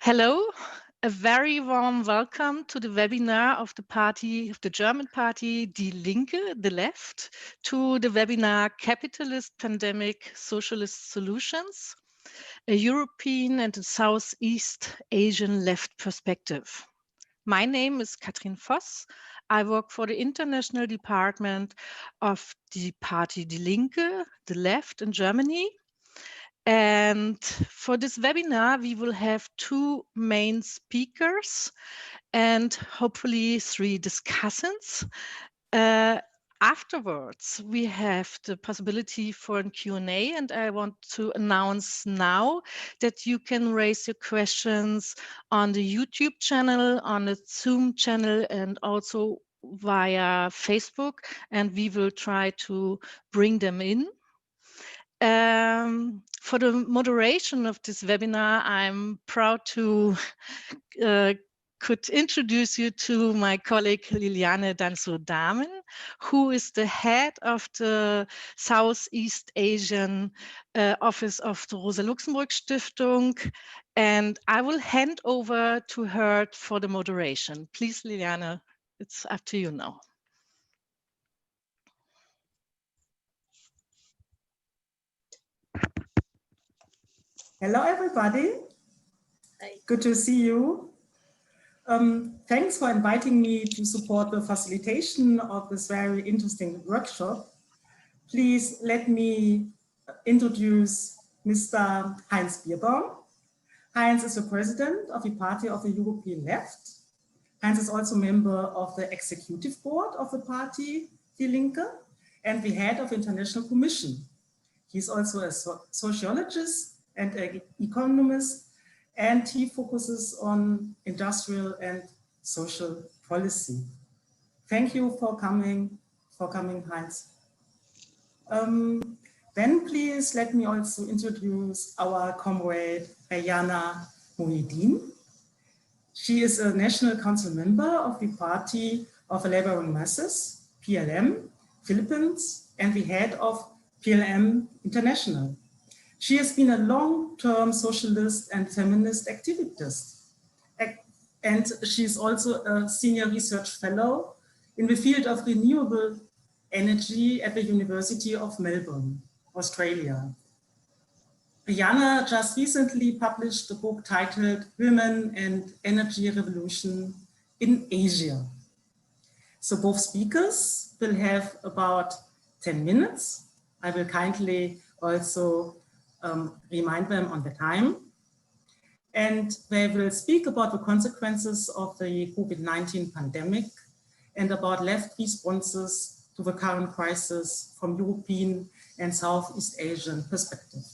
Hello, a very warm welcome to the webinar of the German party Die Linke, the left, to the webinar Capitalist Pandemic Socialist Solutions, a European and a Southeast Asian left perspective. My name is Katrin Voss. I work for the international department of the party Die Linke, the left in Germany. And for this webinar, we will have two main speakers and hopefully three discussants. Afterwards, we have the possibility for a Q&A, and I want to announce now that you can raise your questions on the YouTube channel, on the Zoom channel, and also via Facebook, and we will try to bring them in. For the moderation of this webinar, I'm proud to could introduce you to my colleague Liliane Danso-Damen, who is the head of the Southeast Asian office of the Rosa Luxemburg Stiftung. And I will hand over to her for the moderation. Please, Liliane, it's up to you now. Hello, everybody. Hi. Good to see you. Thanks for inviting me to support the facilitation of this very interesting workshop. Please let me introduce Mr. Heinz Bierbaum. Heinz is the president of the Party of the European Left. Heinz is also a member of the executive board of the party Die Linke and the head of the International Commission. He's also a sociologist and an economist, and he focuses on industrial and social policy. Thank you for coming, Heinz. Then please let me also introduce our comrade Rayana Muhyiddin. She is a National Council member of the Party of the Laboring Masses, PLM, Philippines, and the head of PLM International. She has been a long-term socialist and feminist activist. And she's also a senior research fellow in the field of renewable energy at the University of Melbourne, Australia. Rihanna just recently published a book titled Women and Energy Revolution in Asia. So both speakers will have about 10 minutes. I will kindly also remind them on the time. And they will speak about the consequences of the COVID-19 pandemic and about left responses to the current crisis from European and Southeast Asian perspective.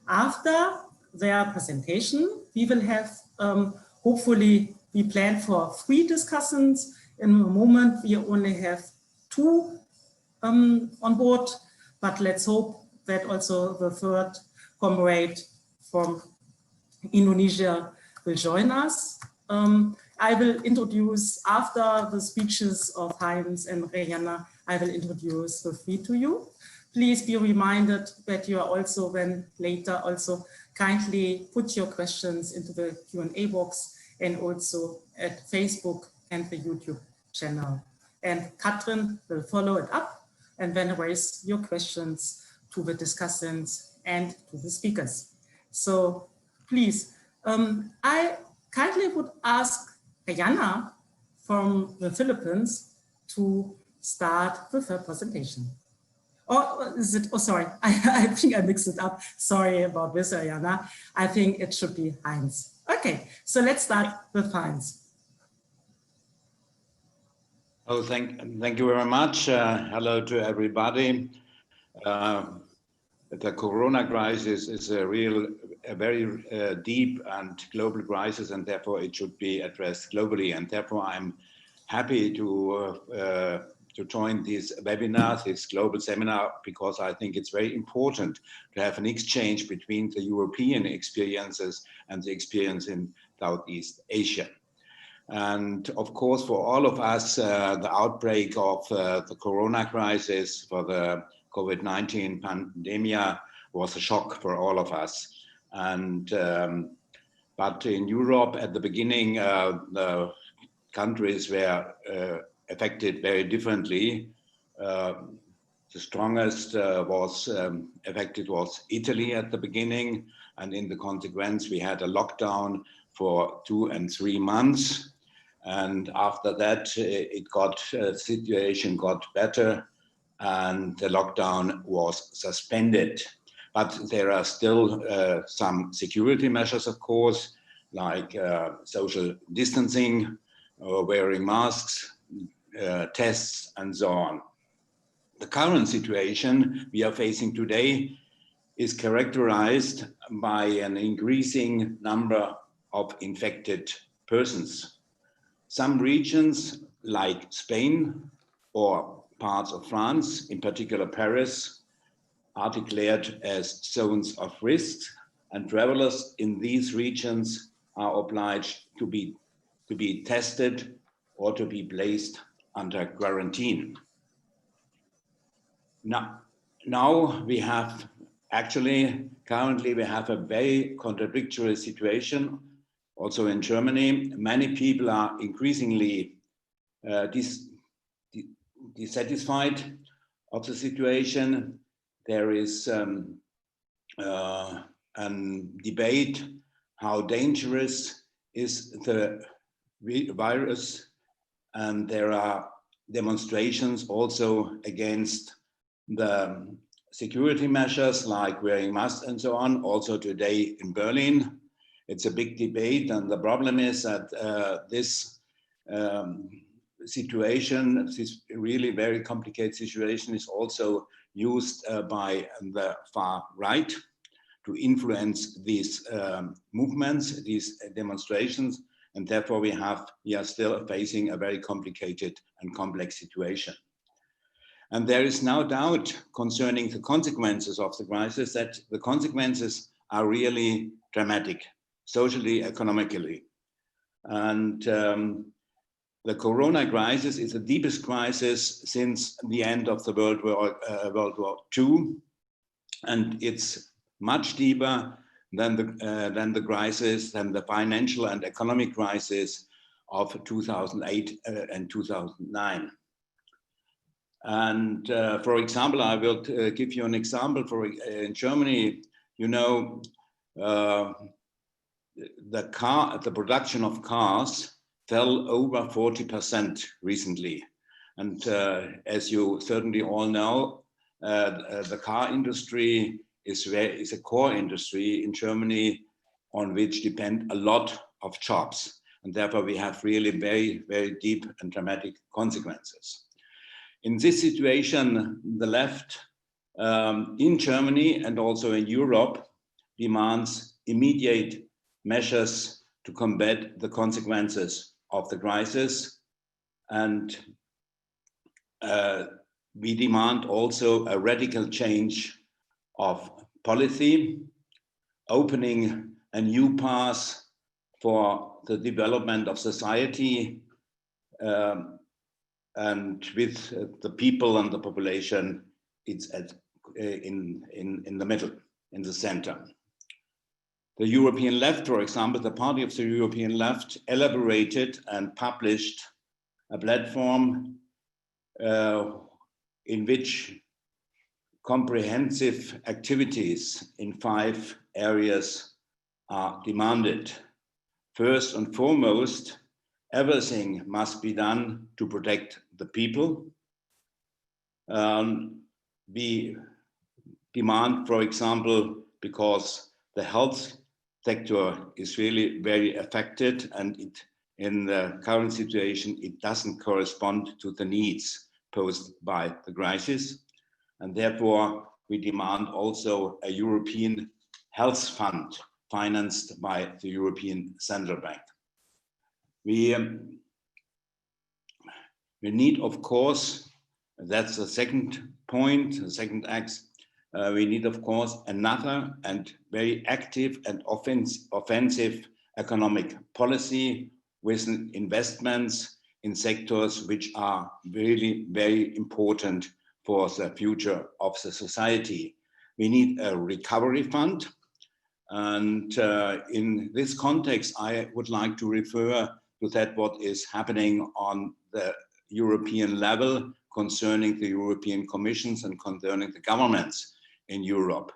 After their presentation, we will have, hopefully, we plan for 3 discussants. In the moment, we only have 2 on board, but let's hope that also the third comrade from Indonesia will join us. I will introduce, after the speeches of Heinz and Rayana, I will introduce the 3 to you. Please be reminded that you are also, then later, also kindly put your questions into the Q&A box and also at Facebook and the YouTube channel. And Katrin will follow it up and then raise your questions to the discussants and to the speakers. So please, I kindly would ask Rayana from the Philippines to start with her presentation. Or is it, oh, sorry, I think I mixed it up. Sorry about this, Rayana. I think it should be Heinz. Okay, so let's start with Heinz. Oh, thank you very much. Hello to everybody. The corona crisis is a very deep and global crisis, and therefore it should be addressed globally. And therefore, I'm happy to join this webinar, this global seminar, because I think it's very important to have an exchange between the European experiences and the experience in Southeast Asia. And of course, for all of us, the outbreak of the corona crisis, for the COVID-19 pandemic, was a shock for all of us. And But in Europe, at the beginning, the countries were affected very differently. The strongest was affected was Italy at the beginning, and in the consequence, we had a lockdown for 2 and 3 months. And after that, the situation got better, and the lockdown was suspended. But there are still some security measures, of course, like social distancing, wearing masks, tests, and so on. The current situation we are facing today is characterized by an increasing number of infected persons. Some regions, like Spain or parts of France, in particular Paris, are declared as zones of risk, and travelers in these regions are obliged to be tested or to be placed under quarantine. Now we have currently we have a very contradictory situation. Also in Germany, many people are increasingly dissatisfied of the situation. There is a debate how dangerous is the virus, and there are demonstrations also against the security measures like wearing masks and so on, also today in Berlin. It's a big debate, and the problem is that this situation, this really very complicated situation, is also used by the far right to influence these movements, these demonstrations, and therefore we are still facing a very complicated and complex situation. And there is no doubt concerning the consequences of the crisis that the consequences are really dramatic, socially, economically. And the corona crisis is the deepest crisis since the end of the World War II, and it's much deeper than the financial and economic crisis of 2008 and 2009. And for example, I will give you an example. In Germany, you know, the production of cars fell over 40% recently. And as you certainly all know, the car industry is a core industry in Germany on which depend a lot of jobs. And therefore we have really very, very deep and dramatic consequences. In this situation, the left in Germany and also in Europe demands immediate measures to combat the consequences of the crisis. And we demand also a radical change of policy, opening a new path for the development of society, and with the people and the population, it's in the middle, in the center. The European left, for example, the party of the European left elaborated and published a platform in which comprehensive activities in 5 areas are demanded. First and foremost, everything must be done to protect the people. We demand, for example, because the health sector is really very affected, and in the current situation, it doesn't correspond to the needs posed by the crisis. And therefore, we demand also a European health fund financed by the European Central Bank. We need, of course, that's the second point, the second axe, we need, of course, another and very active and offensive economic policy with investments in sectors which are really very important for the future of the society. We need a recovery fund And in this context, I would like to refer to that what is happening on the European level concerning the European Commissions and concerning the governments in Europe.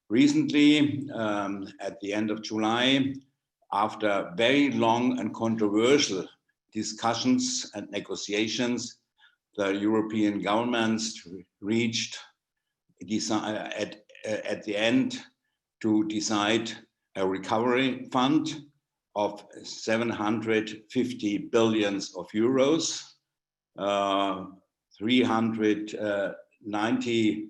Recently, at the end of July, after very long and controversial discussions and negotiations, the European governments reached at the end to decide a recovery fund of 750 billion of euros, 390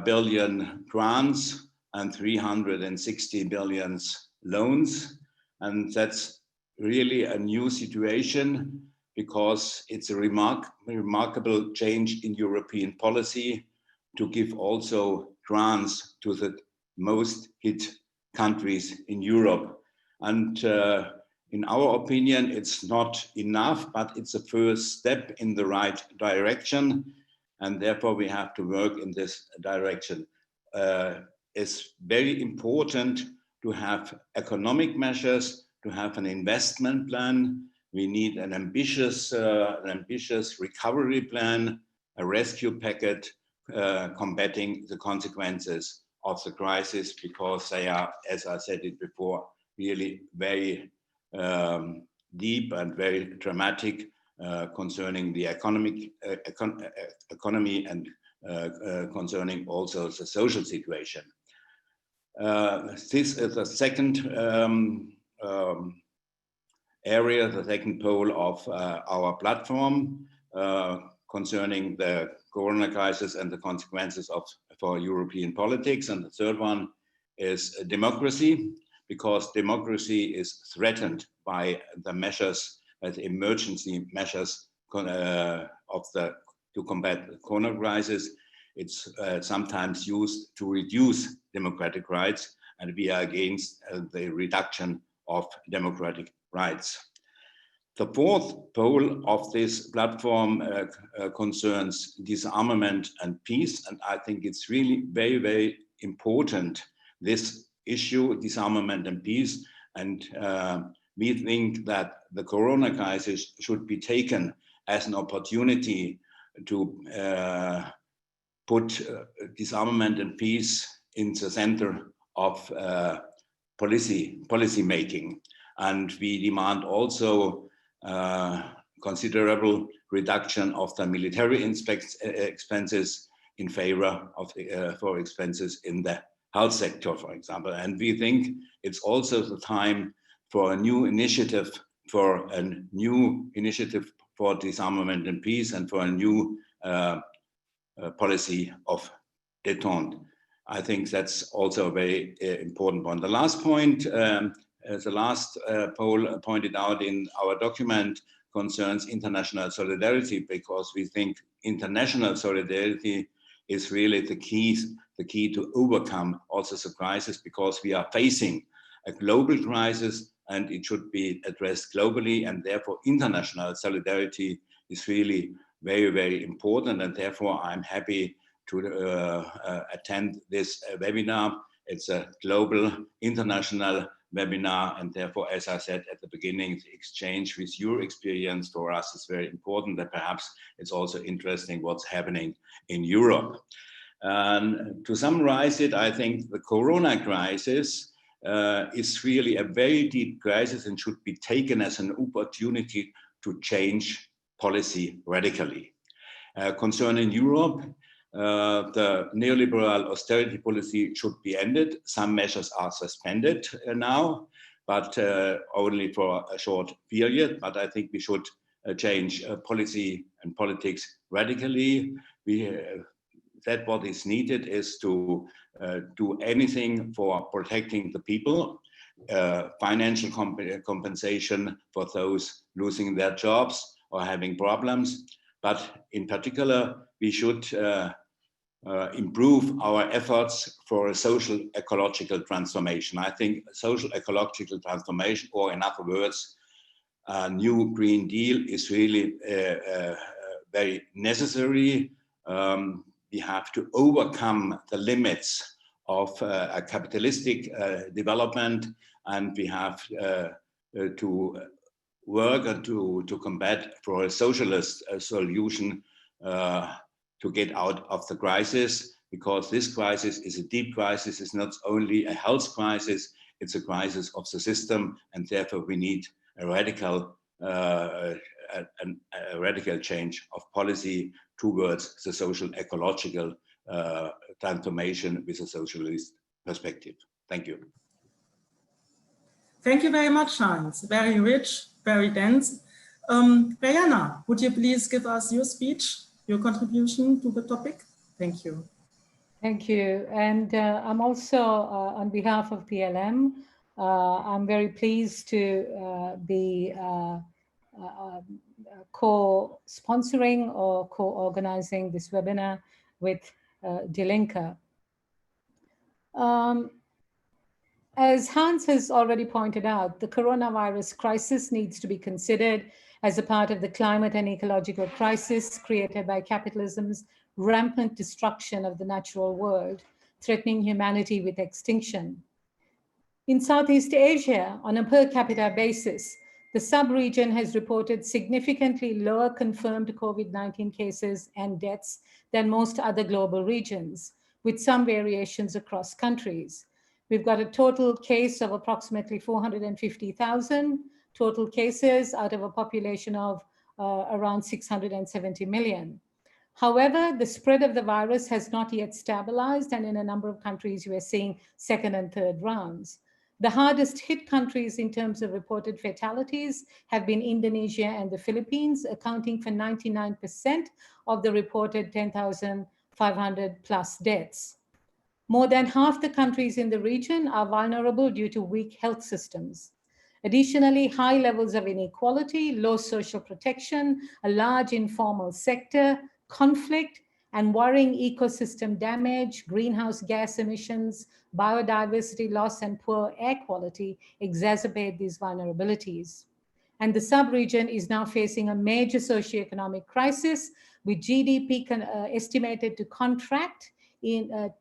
billion grants and 360 billion loans. And that's really a new situation because it's a remarkable change in European policy to give also grants to the most hit countries in Europe. And in our opinion, it's not enough, but it's a first step in the right direction. And therefore we have to work in this direction. It's very important to have economic measures, to have an investment plan. We need an ambitious recovery plan, a rescue packet, combating the consequences of the crisis, because they are, as I said it before, really very deep and very dramatic concerning the economy and concerning also the social situation. This is the second area, the second pole of our platform concerning the corona crisis and the consequences for European politics. And the third one is democracy, because democracy is threatened by the measures, the emergency measures to combat the corona crisis. It's sometimes used to reduce democratic rights, and we are against the reduction of democratic rights. The fourth pole of this platform concerns disarmament and peace, and I think it's really very, very important, this issue, disarmament and peace, and we think that the corona crisis should be taken as an opportunity to put disarmament and peace in the center of policy making. And we demand also considerable reduction of the military expenses in favor of for expenses in the health sector, for example. And we think it's also the time for a new initiative, for disarmament and peace, and for a new policy of détente. I think that's also a very important point. The last point, the last poll pointed out in our document, concerns international solidarity, because we think international solidarity is really the key to overcome also the crisis, because we are facing a global crisis and it should be addressed globally, and therefore international solidarity is really very, very important. And therefore I'm happy to attend this webinar. It's a global international webinar, and therefore, as I said at the beginning, the exchange with your experience for us is very important, and perhaps it's also interesting what's happening in Europe. And to summarize it, I think the corona crisis is really a very deep crisis and should be taken as an opportunity to change policy radically. Concerning Europe, the neoliberal austerity policy should be ended. Some measures are suspended now, but only for a short period. But I think we should change policy and politics radically. That what is needed is to do anything for protecting the people, financial compensation for those losing their jobs or having problems. But in particular, we should improve our efforts for a social ecological transformation. I think social ecological transformation, or in other words, a new Green Deal, is really very necessary. We have to overcome the limits of a capitalistic development, and we have to work and to combat for a socialist solution to get out of the crisis, because this crisis is a deep crisis. It's not only a health crisis, it's a crisis of the system, and therefore we need a radical change of policy towards the social ecological transformation with a socialist perspective. Thank you. Thank you very much, Hans. Very rich, very dense. Brianna, would you please give us your speech, your contribution to the topic? Thank you. Thank you. And I'm also, on behalf of PLM, I'm very pleased to be co-sponsoring or co-organizing this webinar with Die Linke. As Hans has already pointed out, the coronavirus crisis needs to be considered as a part of the climate and ecological crisis created by capitalism's rampant destruction of the natural world, threatening humanity with extinction. In Southeast Asia, on a per capita basis, the sub-region has reported significantly lower confirmed COVID-19 cases and deaths than most other global regions, with some variations across countries. We've got a total case of approximately 450,000 total cases out of a population of around 670 million. However, the spread of the virus has not yet stabilized, and in a number of countries, we are seeing second and third rounds. The hardest hit countries in terms of reported fatalities have been Indonesia and the Philippines, accounting for 99% of the reported 10,500 plus deaths. More than half the countries in the region are vulnerable due to weak health systems. Additionally, high levels of inequality, low social protection, a large informal sector, conflict, and worrying ecosystem damage, greenhouse gas emissions, biodiversity loss, and poor air quality exacerbate these vulnerabilities. And the sub-region is now facing a major socioeconomic crisis, with GDP estimated to contract in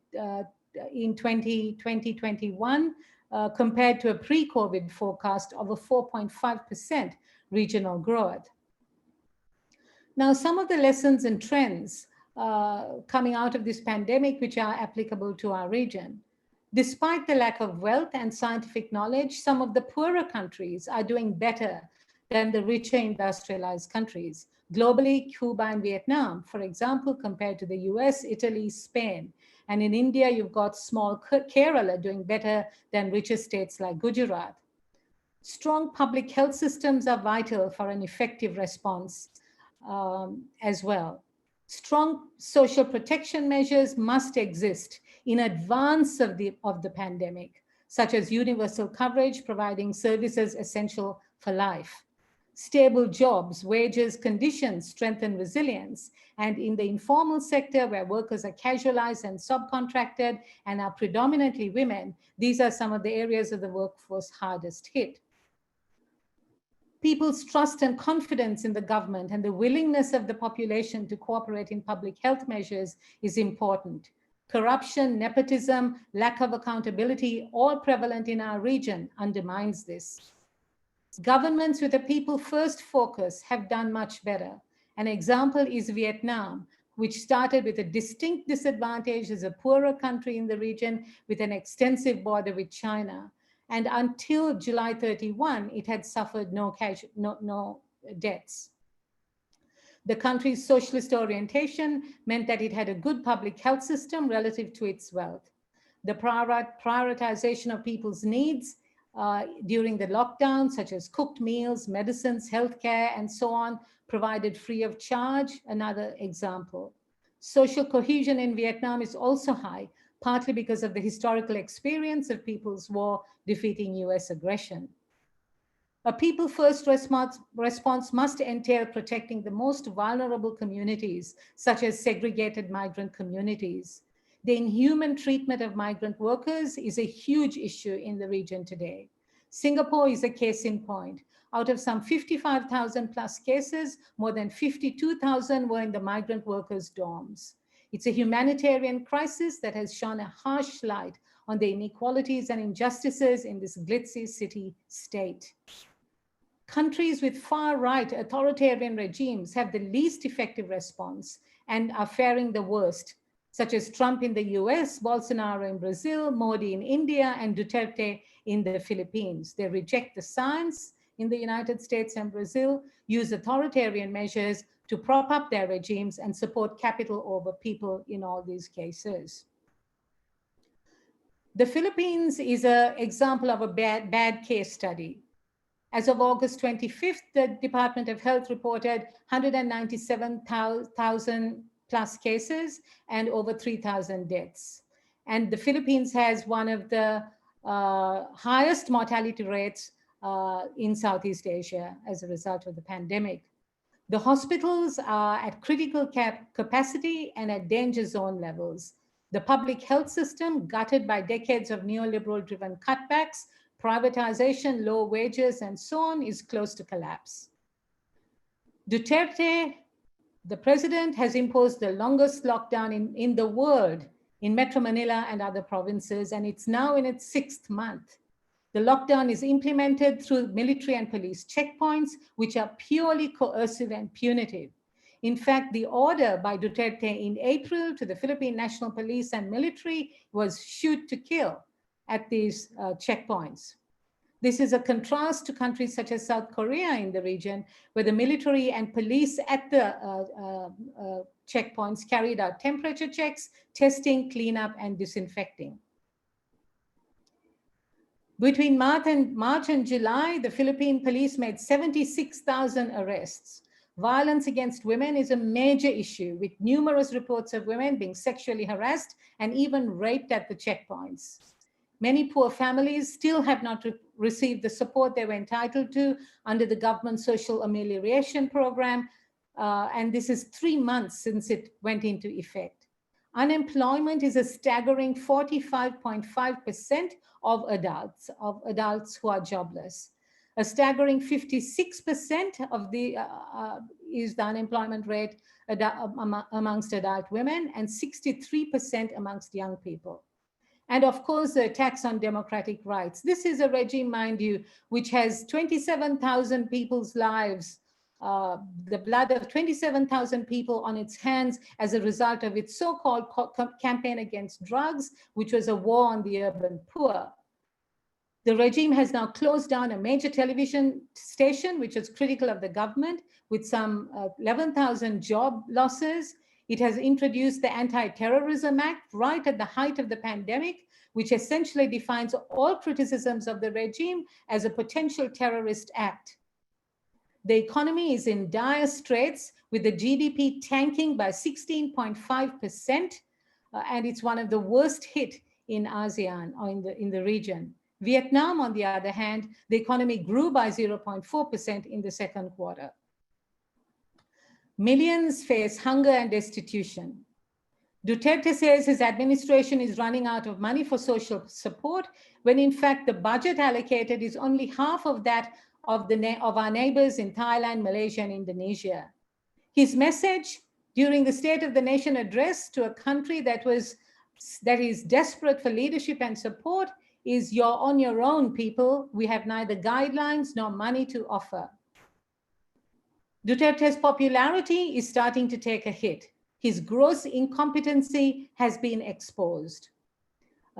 2021 compared to a pre-COVID forecast of a 4.5% regional growth. Now, some of the lessons and trends coming out of this pandemic which are applicable to our region. Despite the lack of wealth and scientific knowledge, some of the poorer countries are doing better than the richer industrialized countries. Globally, Cuba and Vietnam, for example, compared to the US, Italy, Spain. And in India, you've got small Kerala doing better than richer states like Gujarat. Strong public health systems are vital for an effective response as well. Strong social protection measures must exist in advance of the pandemic, such as universal coverage, providing services essential for life. Stable jobs, wages, conditions strengthen resilience. And in the informal sector, where workers are casualized and subcontracted and are predominantly women, these are some of the areas of the workforce hardest hit. People's trust and confidence in the government and the willingness of the population to cooperate in public health measures is important. Corruption, nepotism, lack of accountability, all prevalent in our region, undermines this. Governments with a people-first focus have done much better. An example is Vietnam, which started with a distinct disadvantage as a poorer country in the region with an extensive border with China. And until July 31, it had suffered no deaths. The country's socialist orientation meant that it had a good public health system relative to its wealth. The prioritization of people's needs during the lockdown, such as cooked meals, medicines, healthcare, and so on, provided free of charge, another example. Social cohesion in Vietnam is also high, partly because of the historical experience of People's War defeating US aggression. A people-first response must entail protecting the most vulnerable communities, such as segregated migrant communities. The inhuman treatment of migrant workers is a huge issue in the region today. Singapore is a case in point. Out of some 55,000 plus cases, more than 52,000 were in the migrant workers' dorms. It's a humanitarian crisis that has shone a harsh light on the inequalities and injustices in this glitzy city-state. Countries with far-right authoritarian regimes have the least effective response and are faring the worst, such as Trump in the US, Bolsonaro in Brazil, Modi in India, and Duterte in the Philippines. They reject the science in the United States and Brazil, use authoritarian measures to prop up their regimes, and support capital over people in all these cases. The Philippines is an example of a bad case study. As of August 25th, the Department of Health reported 197,000 plus cases and over 3,000 deaths. And the Philippines has one of the highest mortality rates in Southeast Asia as a result of the pandemic. The hospitals are at critical capacity and at danger zone levels. The public health system, gutted by decades of neoliberal-driven cutbacks, privatization, low wages, and so on, is close to collapse. Duterte, the president, has imposed the longest lockdown in the world in Metro Manila and other provinces, and it's now in its 6th month. The lockdown is implemented through military and police checkpoints, which are purely coercive and punitive. In fact, the order by Duterte in April to the Philippine National Police and military was shoot to kill at these checkpoints. This is a contrast to countries such as South Korea in the region, where the military and police at the checkpoints carried out temperature checks, testing, cleanup, and disinfecting. Between March and July, the Philippine police made 76,000 arrests. Violence against women is a major issue, with numerous reports of women being sexually harassed and even raped at the checkpoints. Many poor families still have not received the support they were entitled to under the government social amelioration program, and this is 3 months since it went into effect. Unemployment is a staggering 45.5% of adults who are jobless. A staggering 56% of is the unemployment rate amongst adult women, and 63% amongst young people. And of course, the attacks on democratic rights. This is a regime, mind you, which has 27,000 people's lives, the blood of 27,000 people on its hands as a result of its so-called campaign against drugs, which was a war on the urban poor. The regime has now closed down a major television station, which is critical of the government, with some 11,000 job losses. It has introduced the Anti-Terrorism Act right at the height of the pandemic, which essentially defines all criticisms of the regime as a potential terrorist act. The economy is in dire straits, with the GDP tanking by 16.5%, and it's one of the worst hit in ASEAN or in the region. Vietnam, on the other hand, the economy grew by 0.4% in the second quarter. Millions face hunger and destitution. Duterte says his administration is running out of money for social support, when in fact the budget allocated is only half of that of our neighbors in Thailand, Malaysia, and Indonesia. His message during the State of the Nation address to a country that is desperate for leadership and support is, "You're on your own, people. We have neither guidelines nor money to offer." Duterte's popularity is starting to take a hit. His gross incompetency has been exposed.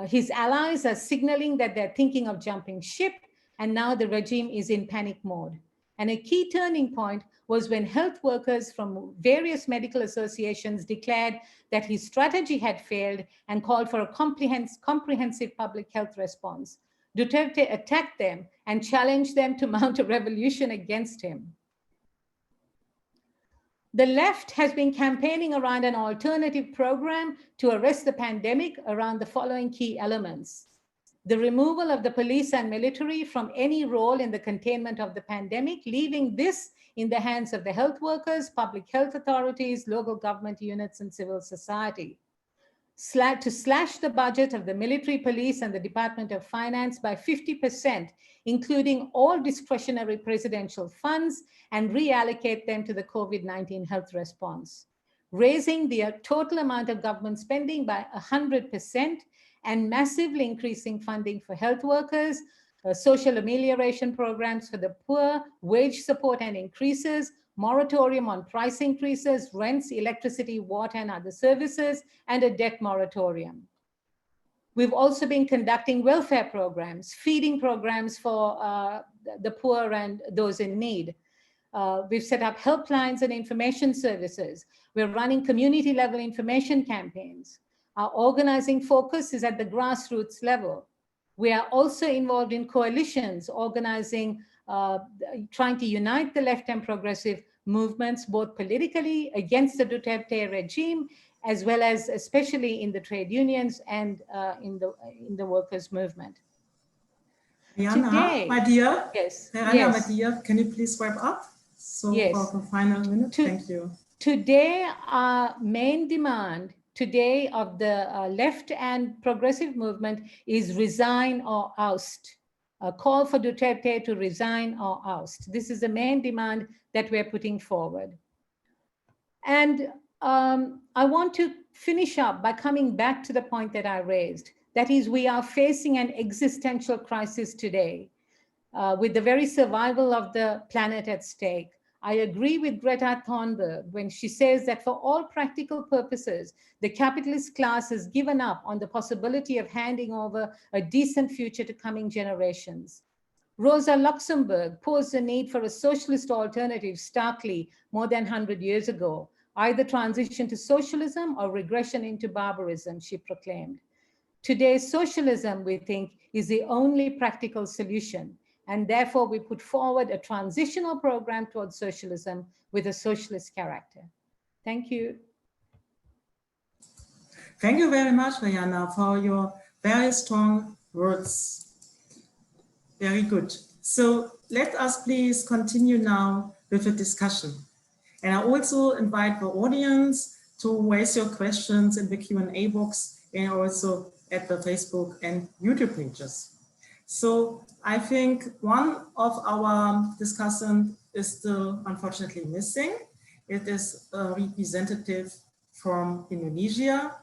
His allies are signaling that they're thinking of jumping ship, and now the regime is in panic mode. And a key turning point was when health workers from various medical associations declared that his strategy had failed and called for a comprehensive public health response. Duterte attacked them and challenged them to mount a revolution against him. The left has been campaigning around an alternative program to arrest the pandemic around the following key elements: the removal of the police and military from any role in the containment of the pandemic, leaving this in the hands of the health workers, public health authorities, local government units, and civil society. To slash the budget of the military, police, and the Department of Finance by 50%, including all discretionary presidential funds, and reallocate them to the COVID-19 health response. raising the total amount of government spending by 100% and massively increasing funding for health workers, social amelioration programs for the poor, wage support and increases, moratorium on price increases, rents, electricity, water, and other services, and a debt moratorium. We've also been conducting welfare programs, feeding programs for the poor and those in need. We've set up helplines and information services. We're running community level information campaigns. Our organizing focus is at the grassroots level. We are also involved in coalitions, organizing, trying to unite the left and progressive movements, both politically against the Duterte regime, as well as especially in the trade unions and in the workers' movement. Rihanna, Today, my dear, yes, Rihanna, yes. my dear, can you please wrap up? So Yes. for the final minute, thank you. Today, our main demand today of the left and progressive movement is resign or oust. A call for Duterte to resign or oust. This is the main demand that we're putting forward. And I want to finish up by coming back to the point that I raised. That is, we are facing an existential crisis today with the very survival of the planet at stake. I agree with Greta Thunberg when she says that for all practical purposes, the capitalist class has given up on the possibility of handing over a decent future to coming generations. Rosa Luxemburg posed the need for a socialist alternative starkly more than 100 years ago, either transition to socialism or regression into barbarism, she proclaimed. Today's socialism, we think, is the only practical solution. And therefore, we put forward a transitional program towards socialism with a socialist character. Thank you. Thank you very much, Rihanna, for your very strong words. Very good. So let us please continue now with the discussion. And I also invite the audience to raise your questions in the Q&A box and also at the Facebook and YouTube pages. So I think one of our discussants is still unfortunately missing. It is a representative from Indonesia.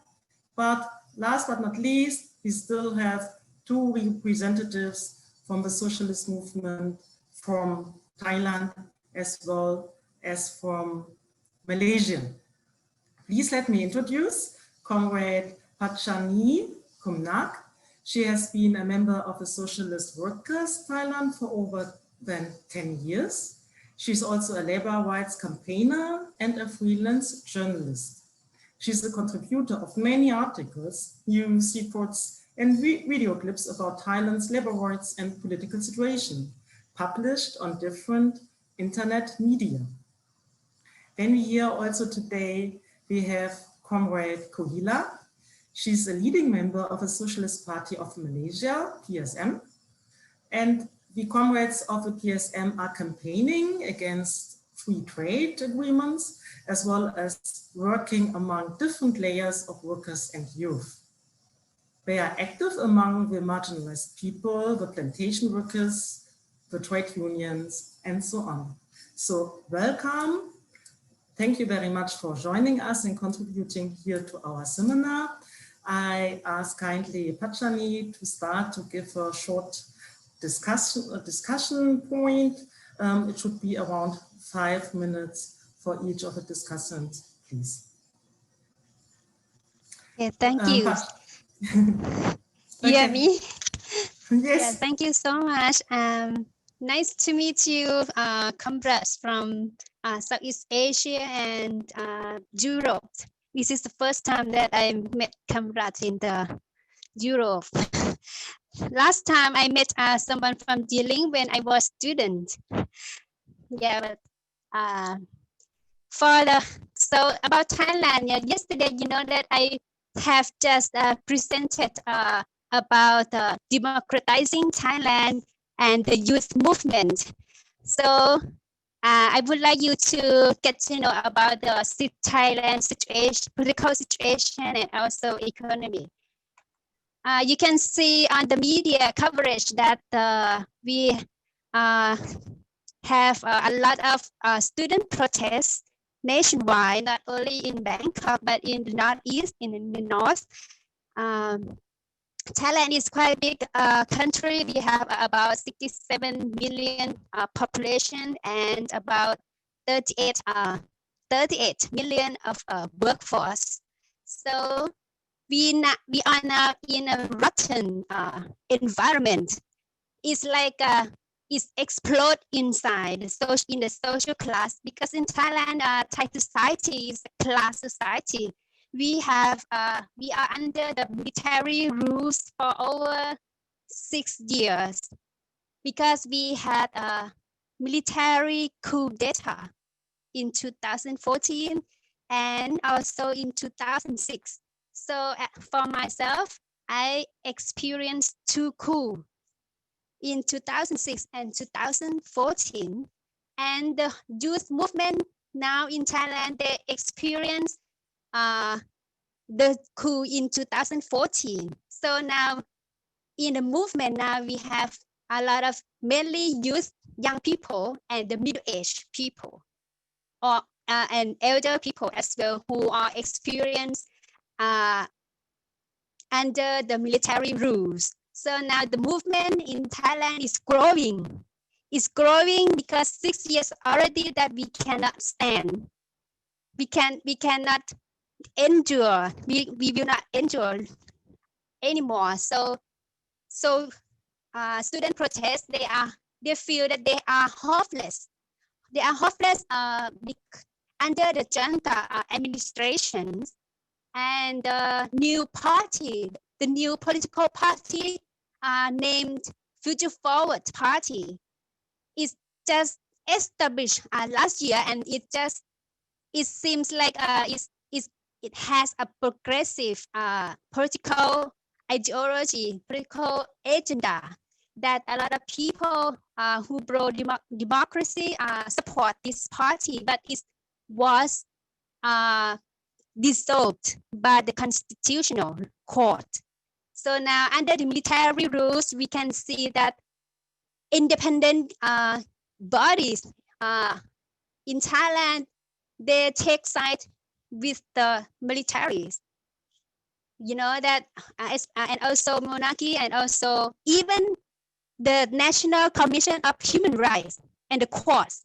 But last but not least, we still have two representatives from the socialist movement from Thailand as well as from Malaysia. Please let me introduce Comrade Pachani Kumnak. She has been a member of the Socialist Workers Thailand for over than 10 years. She's also a labor rights campaigner and a freelance journalist. She's a contributor of many articles, news reports, and video clips about Thailand's labor rights and political situation, published on different internet media. Then we hear also today, we have Comrade Kohila. She's a leading member of the Socialist Party of Malaysia, PSM. And the comrades of the PSM are campaigning against free trade agreements, as well as working among different layers of workers and youth. They are active among the marginalized people, the plantation workers, the trade unions, and so on. So welcome. Thank you very much for joining us and contributing here to our seminar. I ask kindly Pachani to start to give a short discussion point. It should be around 5 minutes for each of the discussants, please. Yeah, thank you. You hear me? Yes. Yeah, thank you so much. Nice to meet you, comrades from Southeast Asia and Europe. This is the first time that I met comrades in the Europe. Last time I met someone from Dealing when I was student. Yeah, but so about Thailand, yeah, yesterday, you know that I have just presented about democratizing Thailand and the youth movement. So I would like you to get to know about the Thailand situation, political situation, and also economy. You can see on the media coverage that we have a lot of student protests nationwide, not only in Bangkok, but in the Northeast, in the North. Thailand is quite a big country. We have about 67 million population and about 38 million of workforce. So we are now in a rotten environment. It's like it's explode inside in the social class, because in Thailand, Thai society is a class society. We are under the military rules for over 6 years, because we had a military coup d'etat in 2014 and also in 2006. So for myself, I experienced 2 coups in 2006 and 2014. And the youth movement now in Thailand, they experience the coup in 2014. So now in the movement, now we have a lot of mainly youth, young people, and the middle-aged people, or and elder people as well, who are experienced under the military rules. So now the movement in Thailand is growing. It's growing because 6 years already that we cannot stand. We cannot endure. We will not endure anymore. So student protests, they feel that they are hopeless. They are hopeless under the Junta administration, and the new party, the new political party named Future Forward Party, is just established last year, and it seems like it has a progressive political ideology, political agenda that a lot of people who pro democracy support this party, but it was dissolved by the Constitutional Court. So now under the military rules, we can see that independent bodies in Thailand, they take side with the militaries. You know that, and also monarchy, and also even the National Commission of Human Rights and the courts.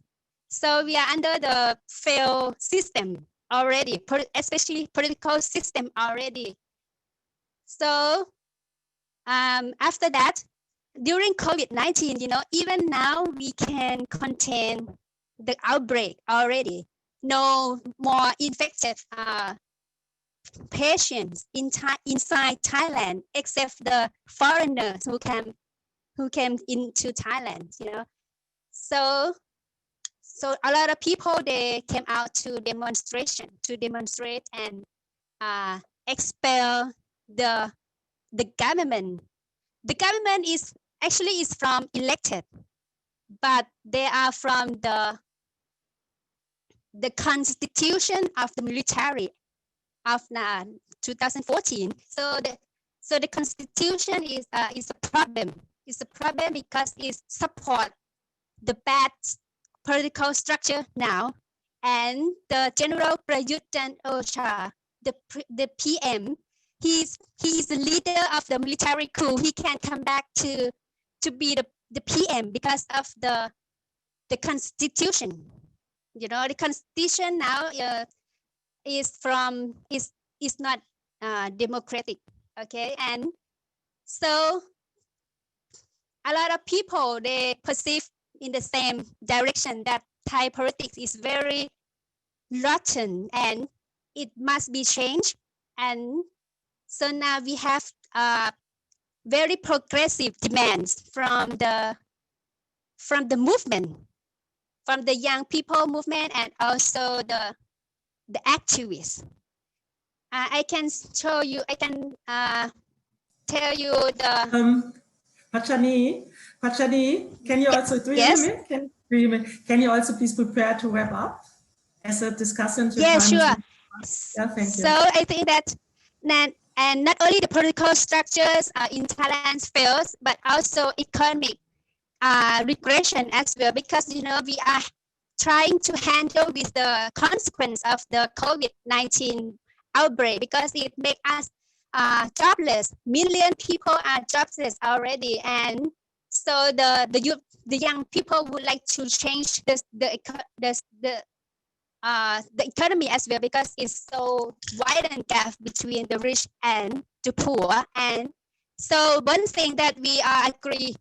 So we are under the failed system already, especially political system already. So after that, during COVID-19, even now we can contain the outbreak already. No more infected patients inside Thailand, except the foreigners who came into Thailand. So a lot of people, they came out to demonstrate and expel the government. The government is from elected, but they are from the constitution of the military of 2014. So the constitution is a problem. It's a problem because it supports the bad political structure now, and the General Prayut Chan-o-cha, the PM, he's the leader of the military coup. He can't come back to be the PM because of the constitution. The constitution now is not democratic. Okay, and so a lot of people, they perceive in the same direction that Thai politics is very rotten and it must be changed. And so now we have very progressive demands from the movement, from the young people movement, and also the activists. I can show you. I can tell you the. Pachani, can you also Can you also please prepare to wrap up as a discussion? Yeah, sure. Yeah, thank you. So I think that and not only the political structures in Thailand fails, but also economic regression as well, because we are trying to handle with the consequence of the COVID-19 outbreak, because it makes us jobless. Million people are jobless already, and so the young people would like to change the economy as well, because it's so wide and gap between the rich and the poor. And so one thing that we agree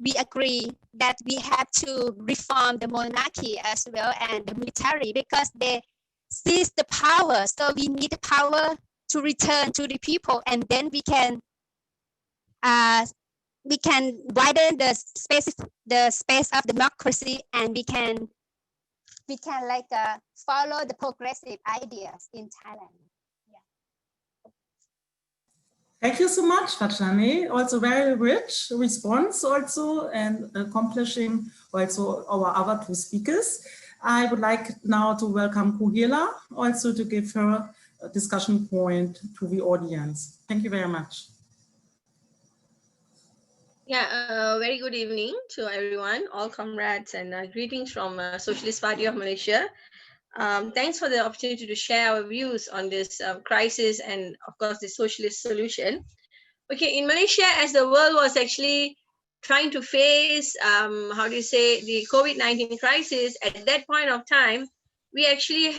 that we have to reform the monarchy as well and the military, because they seize the power. So we need the power to return to the people, and then we can widen the space of democracy, and we can like follow the progressive ideas in Thailand. Thank you so much, Fachane. Also very rich response also, and accomplishing also our other two speakers. I would like now to welcome Kuhila also to give her a discussion point to the audience. Thank you very much. Yeah, very good evening to everyone, all comrades, and greetings from Socialist Party of Malaysia. Thanks for the opportunity to share our views on this crisis and, of course, the socialist solution. Okay, in Malaysia, as the world was actually trying to face, the COVID-19 crisis, at that point of time, we actually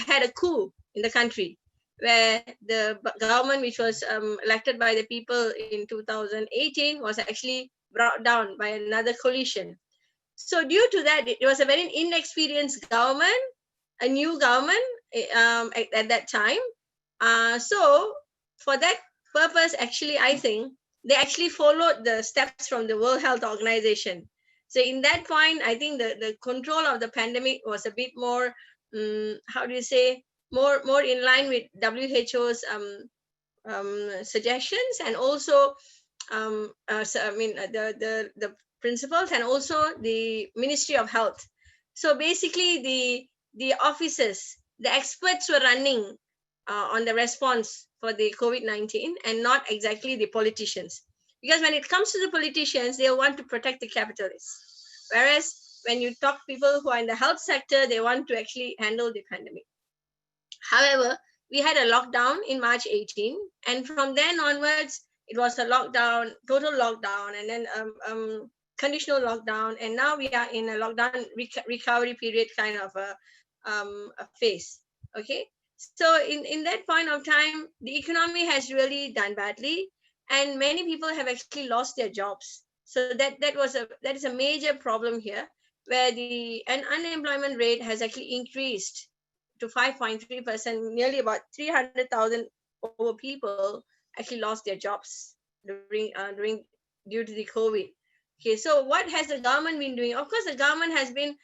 had a coup in the country, where the government, which was elected by the people in 2018, was actually brought down by another coalition. So due to that, it was a very inexperienced government, a new government at that time. So for that purpose, actually, I think they actually followed the steps from the World Health Organization. So in that point, I think the control of the pandemic was a bit more, more in line with WHO's suggestions, and also the principles, and also the Ministry of Health. So basically the officers, the experts were running on the response for the COVID-19, and not exactly the politicians. Because when it comes to the politicians, they want to protect the capitalists. Whereas when you talk to people who are in the health sector, they want to actually handle the pandemic. However, we had a lockdown in March 18, and from then onwards, it was a lockdown, total lockdown, and then conditional lockdown, and now we are in a lockdown recovery period kind of a phase. Okay, so in that point of time, the economy has really done badly, and many people have actually lost their jobs. So that is a major problem here, where the unemployment rate has actually increased to 5.3%. Nearly about 300,000 over people actually lost their jobs due to the COVID. Okay, so what has the government been doing? Of course, the government has been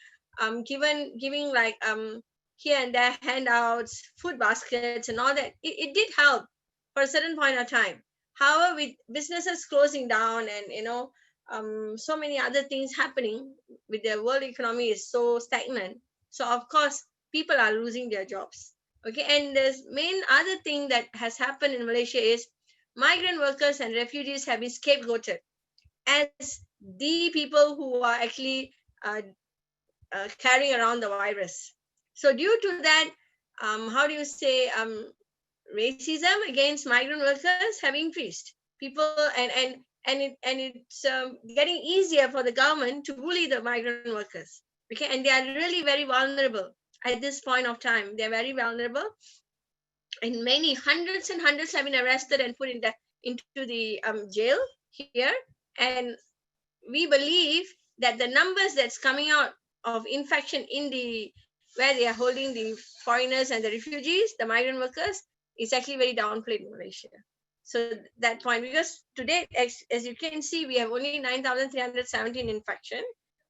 giving like here and there handouts, food baskets, and all that. It did help for a certain point of time. However, with businesses closing down, and so many other things happening, with the world economy is so stagnant. So of course, people are losing their jobs. Okay, and the main other thing that has happened in Malaysia is migrant workers and refugees have been scapegoated as the people who are actually carrying around the virus. So due to that, racism against migrant workers have increased. People and it's getting easier for the government to bully the migrant workers. Okay, and they are really very vulnerable at this point of time. They're very vulnerable, and many hundreds and hundreds have been arrested and put into the jail here. And we believe that the numbers that's coming out of infection in where they are holding the foreigners and the refugees, the migrant workers, is actually very downplayed in Malaysia. So that point, because today, as you can see, we have only 9,317 infection,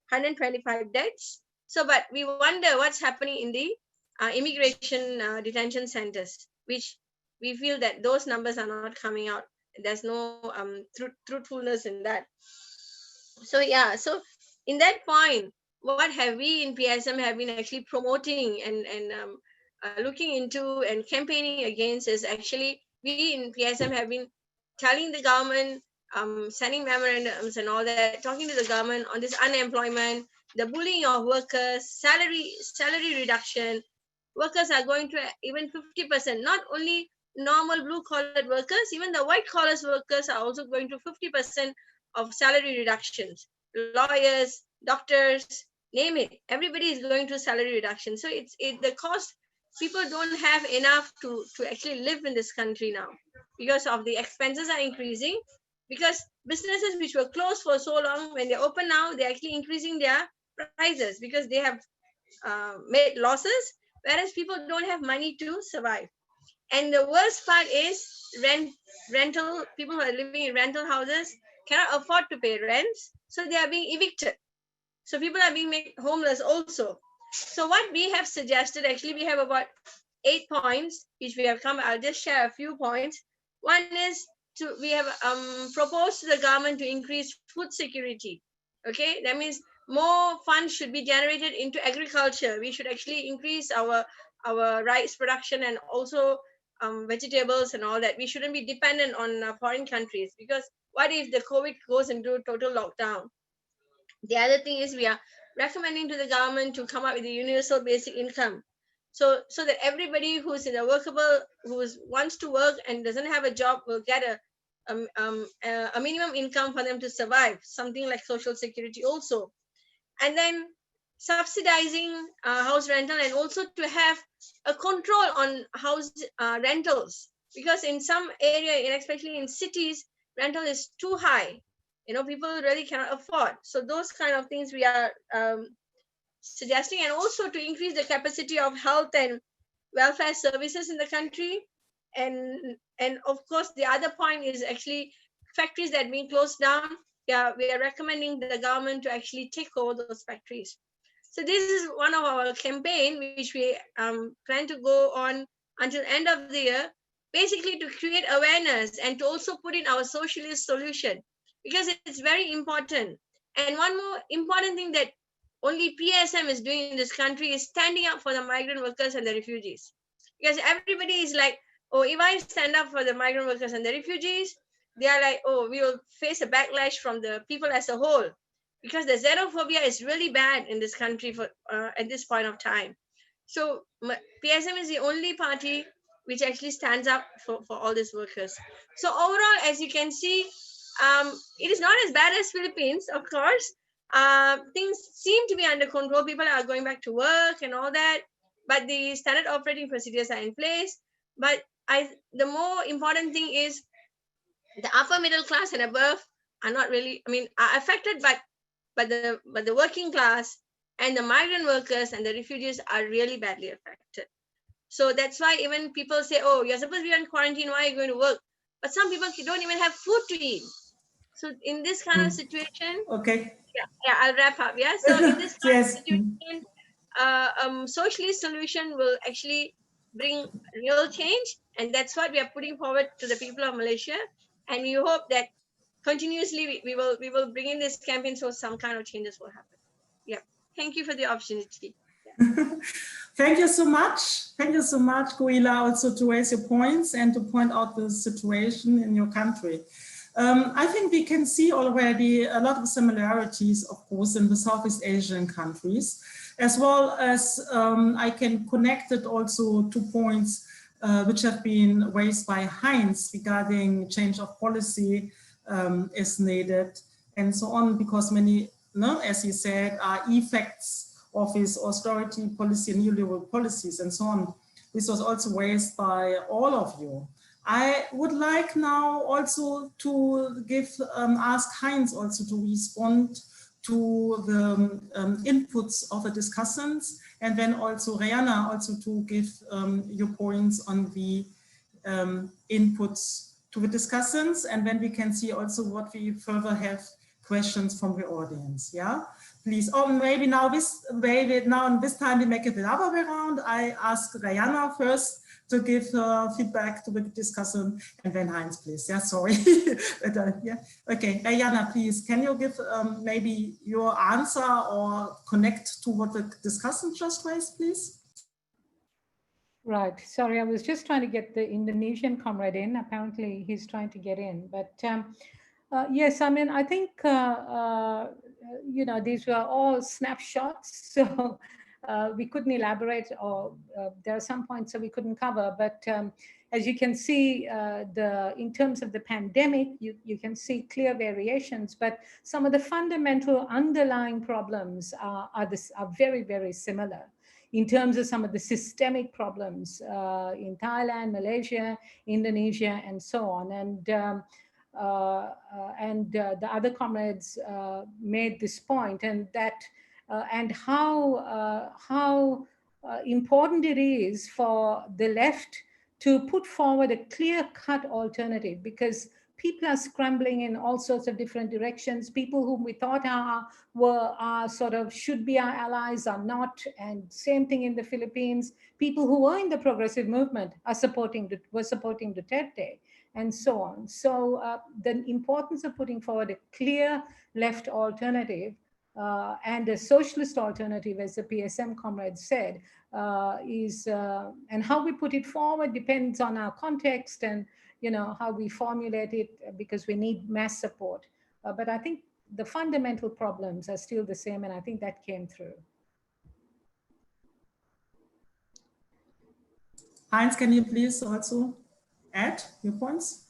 125 deaths. So, but we wonder what's happening in the immigration detention centers, which we feel that those numbers are not coming out. There's no truthfulness in that. So yeah, so in that point, what have we in PSM have been actually promoting and looking into and campaigning against is actually, we in PSM have been telling the government sending memorandums and all that, talking to the government on this unemployment, the bullying of workers, salary reduction. Workers are going to even 50%, not only normal blue collared workers, even the white collar workers are also going to 50% of salary reductions. Lawyers, doctors, name it, everybody is going to salary reduction. So the cost, people don't have enough to actually live in this country now, because of the expenses are increasing, because businesses which were closed for so long, when they open now, they're actually increasing their prices because they have made losses, whereas people don't have money to survive. And the worst part is rental, people who are living in rental houses cannot afford to pay rents, so they are being evicted. So people are being made homeless also. So what we have suggested, actually we have about 8 points which we have come. I'll just share a few points. One is we have proposed to the government to increase food security. Okay, that means more funds should be generated into agriculture. We should actually increase our rice production and also vegetables and all that. We shouldn't be dependent on foreign countries, because what if the COVID goes into total lockdown? The other thing is we are recommending to the government to come up with a universal basic income, so that everybody who's in a workable, who wants to work and doesn't have a job, will get a minimum income for them to survive, something like social security also. And then subsidizing house rental, and also to have a control on house rentals, because in some area, especially in cities, rental is too high. People really cannot afford. So those kind of things we are suggesting, and also to increase the capacity of health and welfare services in the country. And of course, the other point is actually factories that are being closed down. Yeah, we are recommending the government to actually take over those factories. So this is one of our campaign which we plan to go on until end of the year, basically to create awareness and to also put in our socialist solution, because it's very important. And one more important thing that only PSM is doing in this country is standing up for the migrant workers and the refugees. Because everybody is like, oh, if I stand up for the migrant workers and the refugees, they are like, oh, we will face a backlash from the people as a whole, because the xenophobia is really bad in this country for at this point of time. So PSM is the only party which actually stands up for all these workers. So overall, as you can see, it is not as bad as Philippines, of course. Things seem to be under control. People are going back to work and all that, but the standard operating procedures are in place. But the more important thing is the upper middle class and above are not really, are affected, but the working class and the migrant workers and the refugees are really badly affected. So that's why even people say, oh, you're supposed to be on quarantine, why are you going to work? But some people don't even have food to eat. So in this kind of situation, okay, yeah, I'll wrap up. Yeah, so in this kind yes. of situation, socialist solution will actually bring real change, and that's what we are putting forward to the people of Malaysia. And we hope that continuously we will bring in this campaign, so some kind of changes will happen. Yeah, thank you for the opportunity. Thank you so much. Thank you so much, Goila, also to raise your points and to point out the situation in your country. I think we can see already a lot of similarities, of course, in the Southeast Asian countries, as well as I can connect it also to points which have been raised by Heinz regarding change of policy is needed and so on, because many, as he said, are effects of his austerity policy, neoliberal policies and so on. This was also raised by all of you. I would like now also to ask Heinz also to respond to the inputs of the discussants, and then also Rihanna also to give your points on the inputs to the discussants, and then we can see also what we further have questions from the audience. Yeah, please. Or maybe now this time we make it the other way around. I ask Rihanna first to give feedback to the discussion, and then Heinz, please. Yeah, sorry. But, yeah. Okay, Rihanna, please. Can you give maybe your answer or connect to what the discussion just raised, please? Right. Sorry, I was just trying to get the Indonesian comrade in. Apparently, he's trying to get in. But Yes, I mean, I think, you know, these were all snapshots, so we couldn't elaborate, or there are some points that we couldn't cover. But as you can see, in terms of the pandemic, you can see clear variations, but some of the fundamental underlying problems are very, very similar in terms of some of the systemic problems in Thailand, Malaysia, Indonesia, and so on. And the other comrades made this point, and that and how important it is for the left to put forward a clear-cut alternative, because people are scrambling in all sorts of different directions. People whom we thought are sort of should be our allies are not, and same thing in the Philippines. People who were in the progressive movement were supporting Duterte, and so on. So the importance of putting forward a clear left alternative and a socialist alternative, as the PSM comrade said, and how we put it forward depends on our context and, you know, how we formulate it, because we need mass support. But I think the fundamental problems are still the same, and I think that came through. Heinz, can you please also add your points?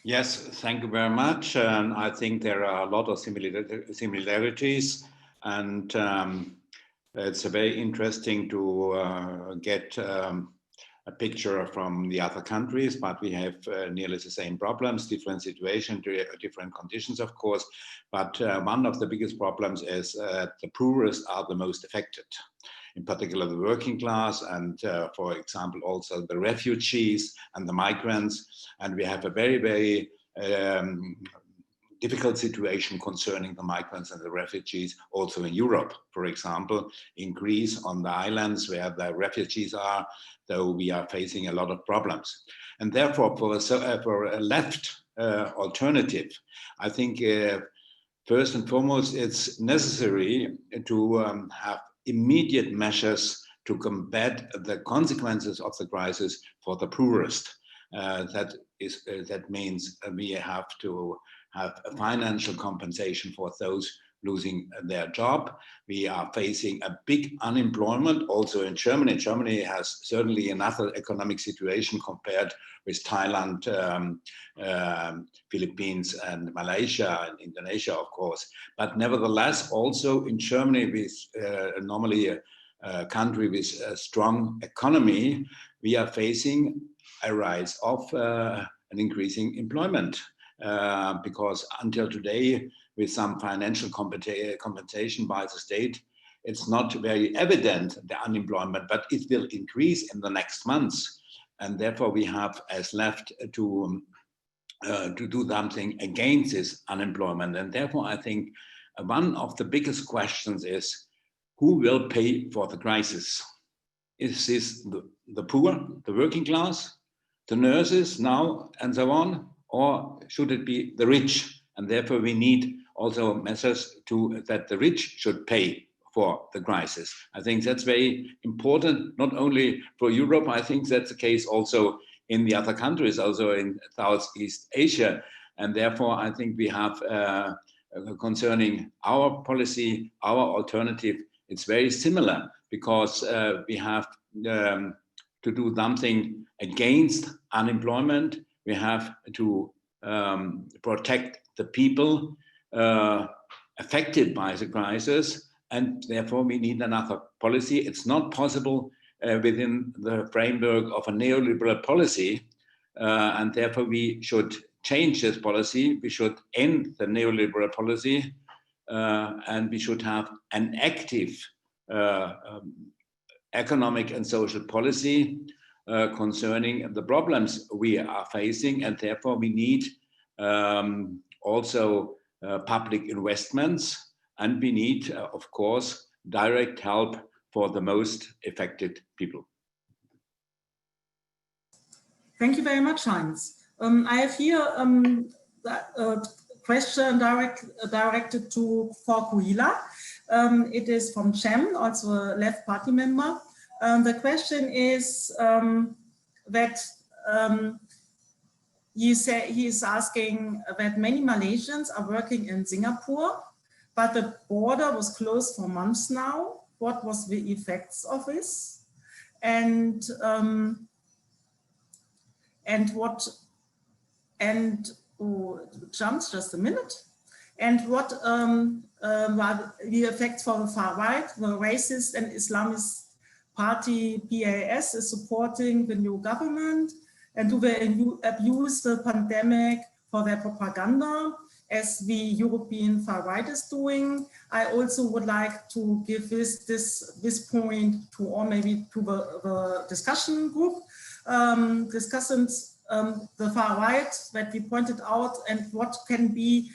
Yes, thank you very much. I think there are a lot of similarities, and it's very interesting to get a picture from the other countries, but we have nearly the same problems, different situations, different conditions, of course. But one of the biggest problems is the poorest are the most affected, in particular the working class, and for example, also the refugees and the migrants. And we have a very, very difficult situation concerning the migrants and the refugees also in Europe. For example, in Greece, on the islands where the refugees are, though we are facing a lot of problems. And therefore, for a left alternative, I think first and foremost, it's necessary to have immediate measures to combat the consequences of the crisis for the poorest. That means we have to have a financial compensation for those losing their job. We are facing a big unemployment also in Germany. Germany has certainly another economic situation compared with Thailand, Philippines, and Malaysia, and Indonesia, of course. But nevertheless, also in Germany, with normally a country with a strong economy, we are facing a rise of an increasing employment. Because until today, with some financial compensation by the state, it's not very evident, the unemployment, but it will increase in the next months. And therefore we have as left to do something against this unemployment. And therefore I think one of the biggest questions is, who will pay for the crisis? Is this the poor, the working class, the nurses now, and so on? Or should it be the rich? And therefore we need also measures that the rich should pay for the crisis. I think that's very important, not only for Europe. I think that's the case also in the other countries, also in Southeast Asia. And therefore I think we have, concerning our policy, our alternative, it's very similar, because we have to do something against unemployment. We have to protect the people affected by the crisis, and therefore we need another policy. It's not possible within the framework of a neoliberal policy, and therefore we should change this policy. We should end the neoliberal policy, and we should have an active economic and social policy concerning the problems we are facing, and therefore we need also public investments, and we need, of course, direct help for the most affected people. Thank you very much, Heinz. I have here a question directed to Kuila. It is from Cem, also a left party member. The question is that he is asking that many Malaysians are working in Singapore, but the border was closed for months now. What was the effects of this? And jumps just a minute. And what are the effects for the far right? The racist and Islamist party PAS is supporting the new government, and do they abuse the pandemic for their propaganda, as the European far right is doing? I also would like to give this point to, or maybe to the discussion group, discussants, the far right that we pointed out, and what can be,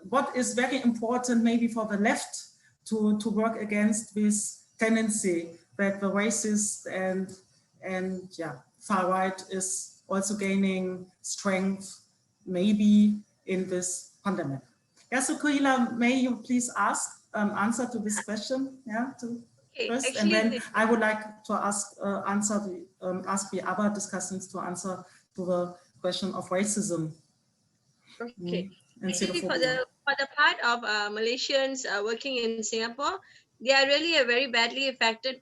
what is very important maybe for the left to work against this tendency that the racist and yeah, far right is also gaining strength maybe in this pandemic. Yeah, so Kuila, may you please answer to this question? Yeah, first, and then I would like to ask the other discussants to answer to the question of racism. Okay. Actually, for the part of Malaysians working in Singapore, they are really very badly affected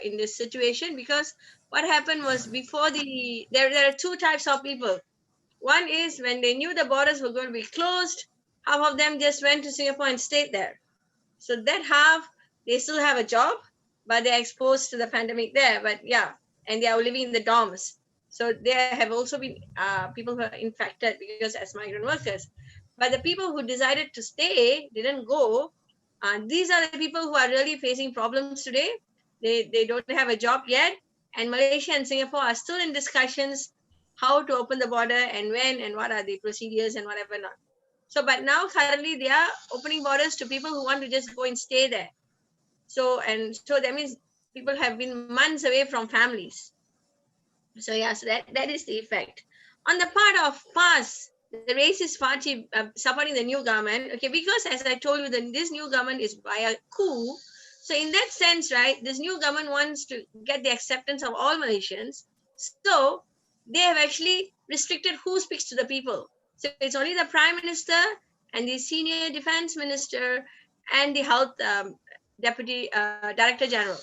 in this situation, because what happened was before there are two types of people. One is when they knew the borders were going to be closed, half of them just went to Singapore and stayed there. So that half, they still have a job, but they're exposed to the pandemic there. But yeah, and they are living in the dorms. So there have also been people who are infected because as migrant workers. But the people who decided to stay didn't go. These are the people who are really facing problems today. They don't have a job yet. And Malaysia and Singapore are still in discussions how to open the border and when and what are the procedures and whatever not. So, but now currently they are opening borders to people who want to just go and stay there. So that means people have been months away from families. So yeah, so that is the effect. On the part of PAS, the racist party supporting the new government, okay, because as I told you, this new government is by a coup. So in that sense, right, this new government wants to get the acceptance of all Malaysians. So they have actually restricted who speaks to the people. So it's only the Prime Minister and the Senior Defense Minister and the Health Deputy Director General.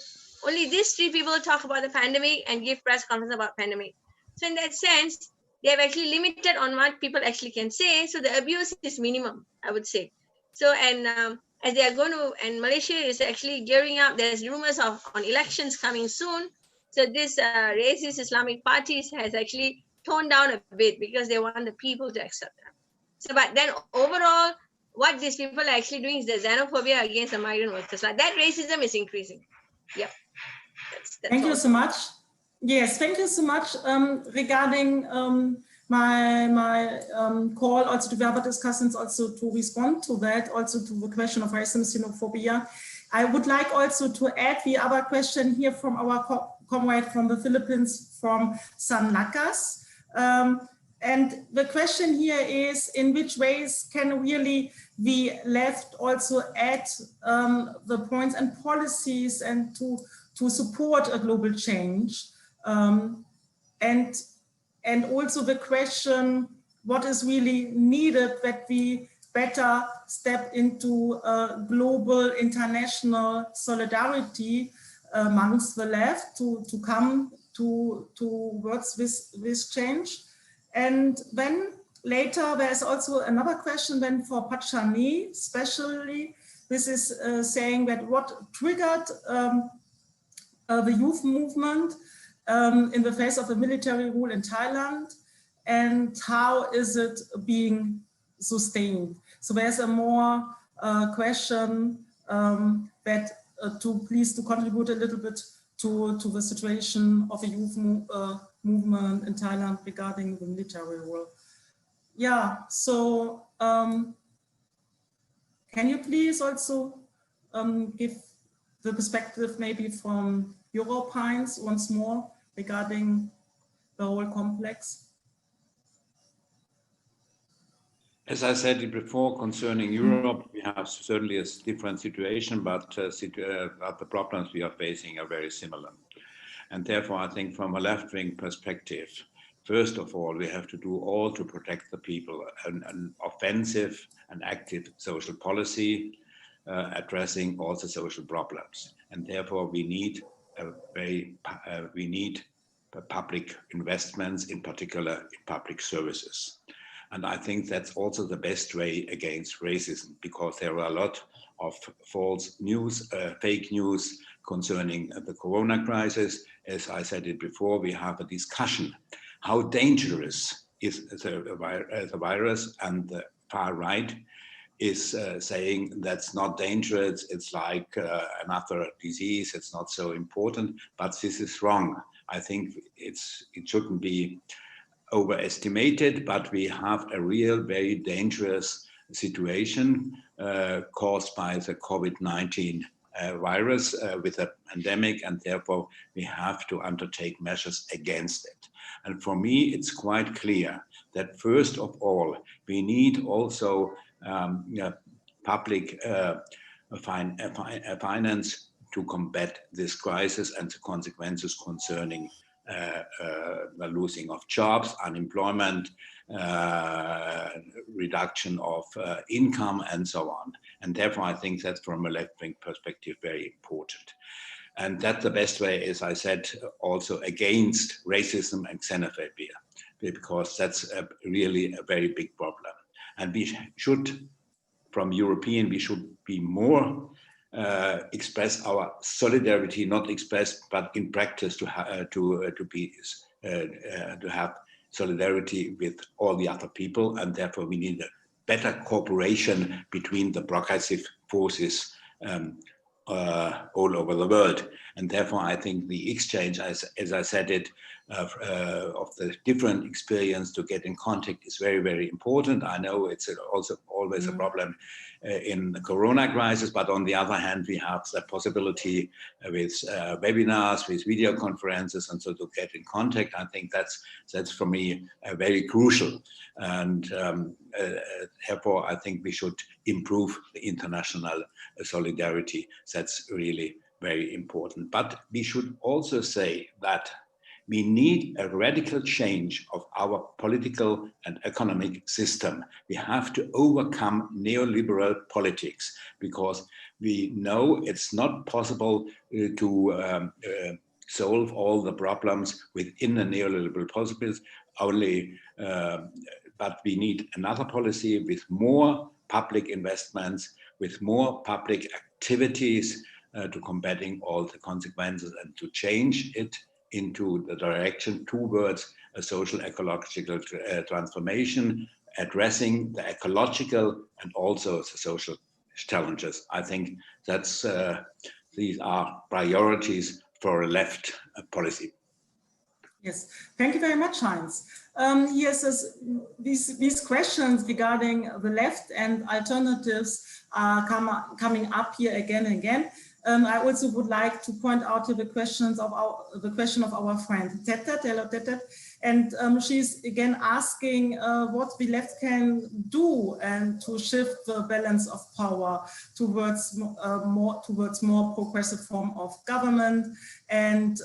Only these three people talk about the pandemic and give press conference about pandemic. So in that sense, they have actually limited on what people actually can say. So the abuse is minimum, I would say. So, and as they are going to, and Malaysia is actually gearing up, there's rumors on elections coming soon. So this racist Islamic parties has actually toned down a bit because they want the people to accept them. So, but then overall, what these people are actually doing is the xenophobia against the migrant workers. Like that racism is increasing. Yep. That's thank you so much. Yes, thank you so much. Regarding my call also to the other discussants also to respond to that, also to the question of racism, xenophobia. I would like also to add the other question here from our comrade from the Philippines, from San Lakas. And the question here is, in which ways can really the left also add the points and policies and to support a global change? And also the question, what is really needed that we better step into global international solidarity amongst the left to come towards this change. And then later there's also another question then for Pachani, especially. This is saying that what triggered the youth movement in the face of the military rule in Thailand, and how is it being sustained? So there's a more question that please contribute a little bit to the situation of the youth movement in Thailand regarding the military rule. Yeah, so can you please also give the perspective maybe from Europines once more regarding the whole complex? As I said before, concerning Europe, we have certainly a different situation, but the problems we are facing are very similar. And therefore, I think from a left-wing perspective, first of all, we have to do all to protect the people, an offensive and active social policy addressing all the social problems. And therefore we need public investments, in particular in public services. And I think that's also the best way against racism, because there are a lot of false news, fake news concerning the corona crisis. As I said it before, we have a discussion. How dangerous is the virus? And the far right is saying that's not dangerous, it's like another disease, it's not so important, but this is wrong. I think it shouldn't be overestimated, but we have a real, very dangerous situation caused by the COVID-19 virus with a pandemic, and therefore we have to undertake measures against it. And for me, it's quite clear that first of all, we need also public finance to combat this crisis and the consequences concerning the losing of jobs, unemployment, reduction of income, and so on. And therefore, I think that's from a left-wing perspective very important. And that's the best way, as I said, also against racism and xenophobia, because that's really a very big problem. And we should, from European, we should be more express our solidarity, not express, but in practice to have solidarity with all the other people, and therefore we need a better cooperation between the progressive forces all over the world. And therefore, I think the exchange, as I said it, of the different experience to get in contact is very, very important. I know it's also always a problem in the corona crisis, but on the other hand, we have the possibility with webinars, with video conferences, and so to get in contact. I think that's for me very crucial. And therefore, I think we should improve the international solidarity. That's really very important. But we should also say that we need a radical change of our political and economic system. We have to overcome neoliberal politics, because we know it's not possible to solve all the problems within the neoliberal policies only, but we need another policy with more public investments, with more public activities to combating all the consequences and to change it into the direction towards a social ecological transformation, addressing the ecological and also the social challenges. I think that's these are priorities for a left policy. Yes, thank you very much, Heinz. Yes, these questions regarding the left and alternatives are coming up here again and again. I also would like to point out to the question of our friend Tetet, hello Tetet, and she's again asking what the left can do and to shift the balance of power towards more progressive form of government, and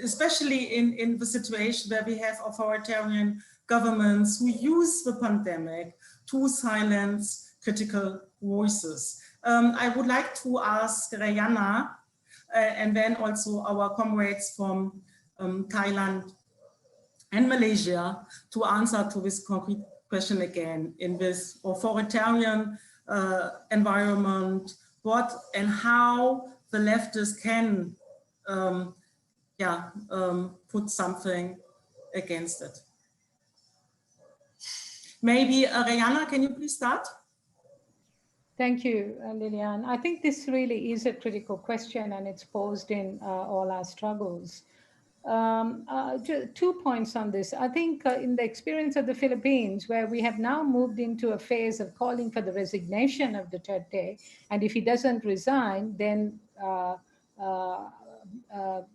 especially in the situation where we have authoritarian governments who use the pandemic to silence critical voices. I would like to ask Rayana and then also our comrades from Thailand and Malaysia to answer to this concrete question again. In this authoritarian environment, what and how the leftists can put something against it. Maybe Rayana, can you please start? Thank you, Lilian. I think this really is a critical question, and it's posed in all our struggles. 2 points on this. I think in the experience of the Philippines, where we have now moved into a phase of calling for the resignation of Duterte, and if he doesn't resign, then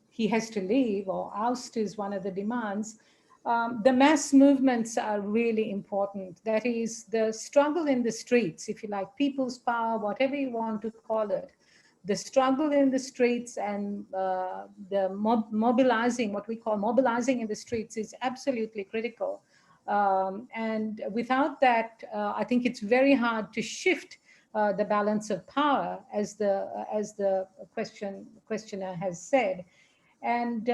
he has to leave, or oust is one of the demands. The mass movements are really important. That is the struggle in the streets, if you like, people's power, whatever you want to call it. the struggle in the streets and the mobilizing, what we call mobilizing in the streets, is absolutely critical. And without that, I think it's very hard to shift the balance of power, as the questioner has said. And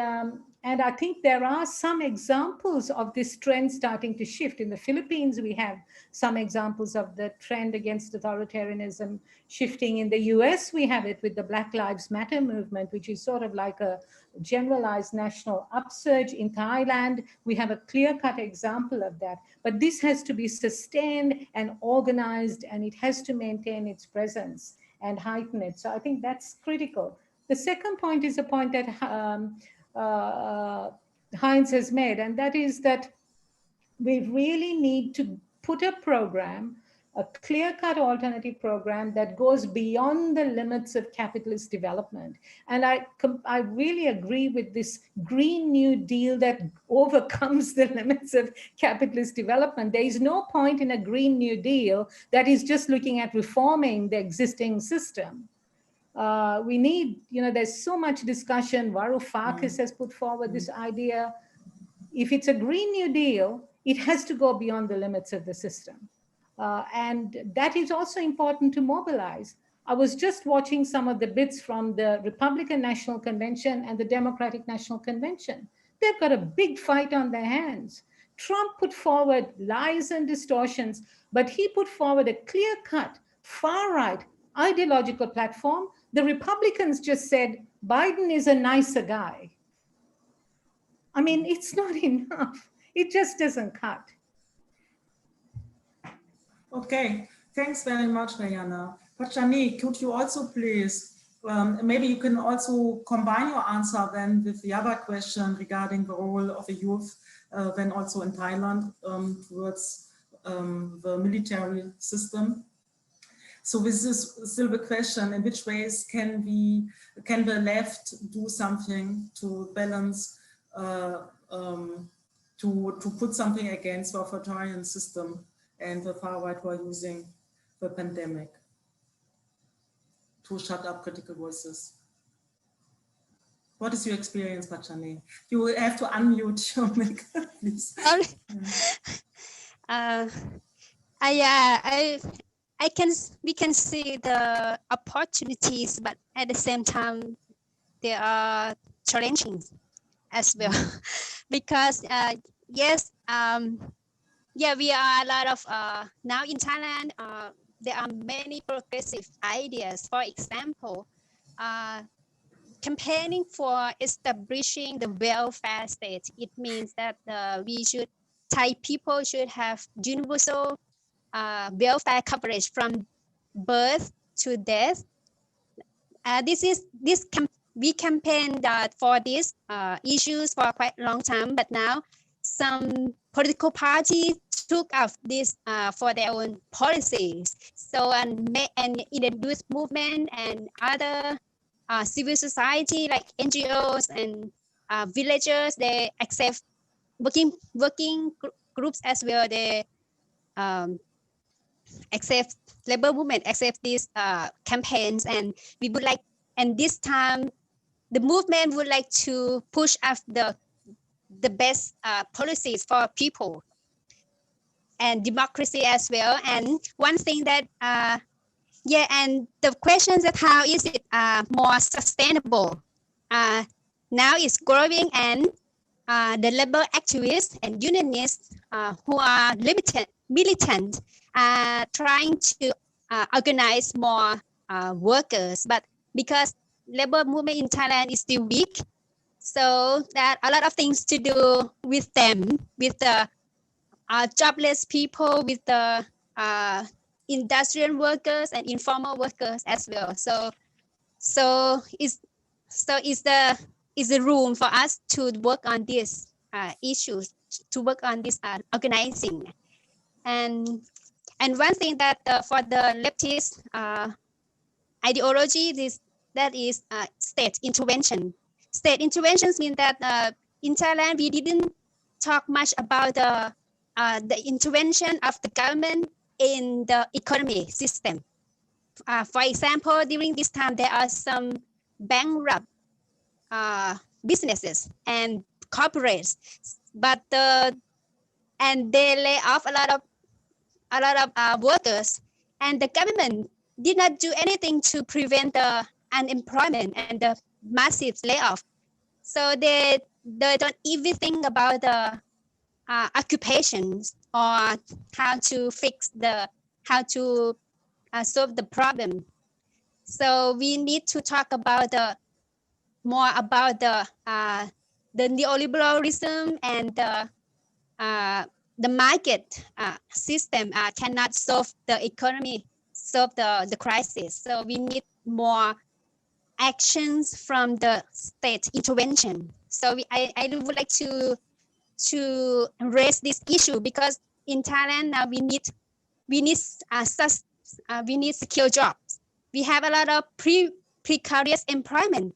I think there are some examples of this trend starting to shift. In the Philippines, we have some examples of the trend against authoritarianism shifting. In the US, we have it with the Black Lives Matter movement, which is sort of like a generalized national upsurge. In Thailand, we have a clear-cut example of that. But this has to be sustained and organized, and it has to maintain its presence and heighten it. So I think that's critical. The second point is a point that Heinz has made, and that is that we really need to put a program, a clear-cut alternative program that goes beyond the limits of capitalist development. And I really agree with this Green New Deal that overcomes the limits of capitalist development. There is no point in a Green New Deal that is just looking at reforming the existing system. We need, there's so much discussion. Varoufakis has put forward this idea. If it's a Green New Deal, it has to go beyond the limits of the system. And that is also important to mobilize. I was just watching some of the bits from the Republican National Convention and the Democratic National Convention. They've got a big fight on their hands. Trump put forward lies and distortions, but he put forward a clear-cut, far-right ideological platform. The Republicans just said, Biden is a nicer guy. I mean, it's not enough. It just doesn't cut. Okay, thanks very much, Mariana. Pachani, could you also please, maybe you can also combine your answer then with the other question regarding the role of the youth, then also in Thailand towards the military system. So this is still the question, in which ways can the left do something to balance, to put something against the authoritarian system and the far right who are using the pandemic to shut up critical voices? What is your experience, Pachani? You will have to unmute your mic, please. We can see the opportunities, but at the same time, they are challenging as well. Because yes, we are a lot of now in Thailand. There are many progressive ideas. For example, campaigning for establishing the welfare state. It means that Thai people should have universal welfare coverage from birth to death. We campaigned for these issues for quite a long time, but now some political parties took up this for their own policies. So and in the youth movement and other civil society like NGOs and villagers, they accept working groups as well. They accept labor movement, accept these campaigns, and we would like. And this time, the movement would like to push up the best policies for people and democracy as well. And one thing that and the question that how is it more sustainable? Now it's growing, and the labor activists and unionists who are militant are trying to organize more workers, but because labor movement in Thailand is still weak, so there are a lot of things to do with them, with the jobless people, with the industrial workers and informal workers as well. So is the room for us to work on these issues, to work on this organizing, and one thing that for the leftist ideology, that is state intervention. State interventions mean that in Thailand we didn't talk much about the intervention of the government in the economy system. For example, during this time, there are some bankrupt businesses and corporates, but and they lay off a lot of workers, and the government did not do anything to prevent the unemployment and the massive layoff. So they don't even think about the occupations or how to solve the problem. So we need to talk about more about the neoliberalism and the market system cannot solve the economy, solve the crisis. So we need more actions from the state intervention. So I would like to raise this issue, because in Thailand now we need secure jobs. We have a lot of precarious employment.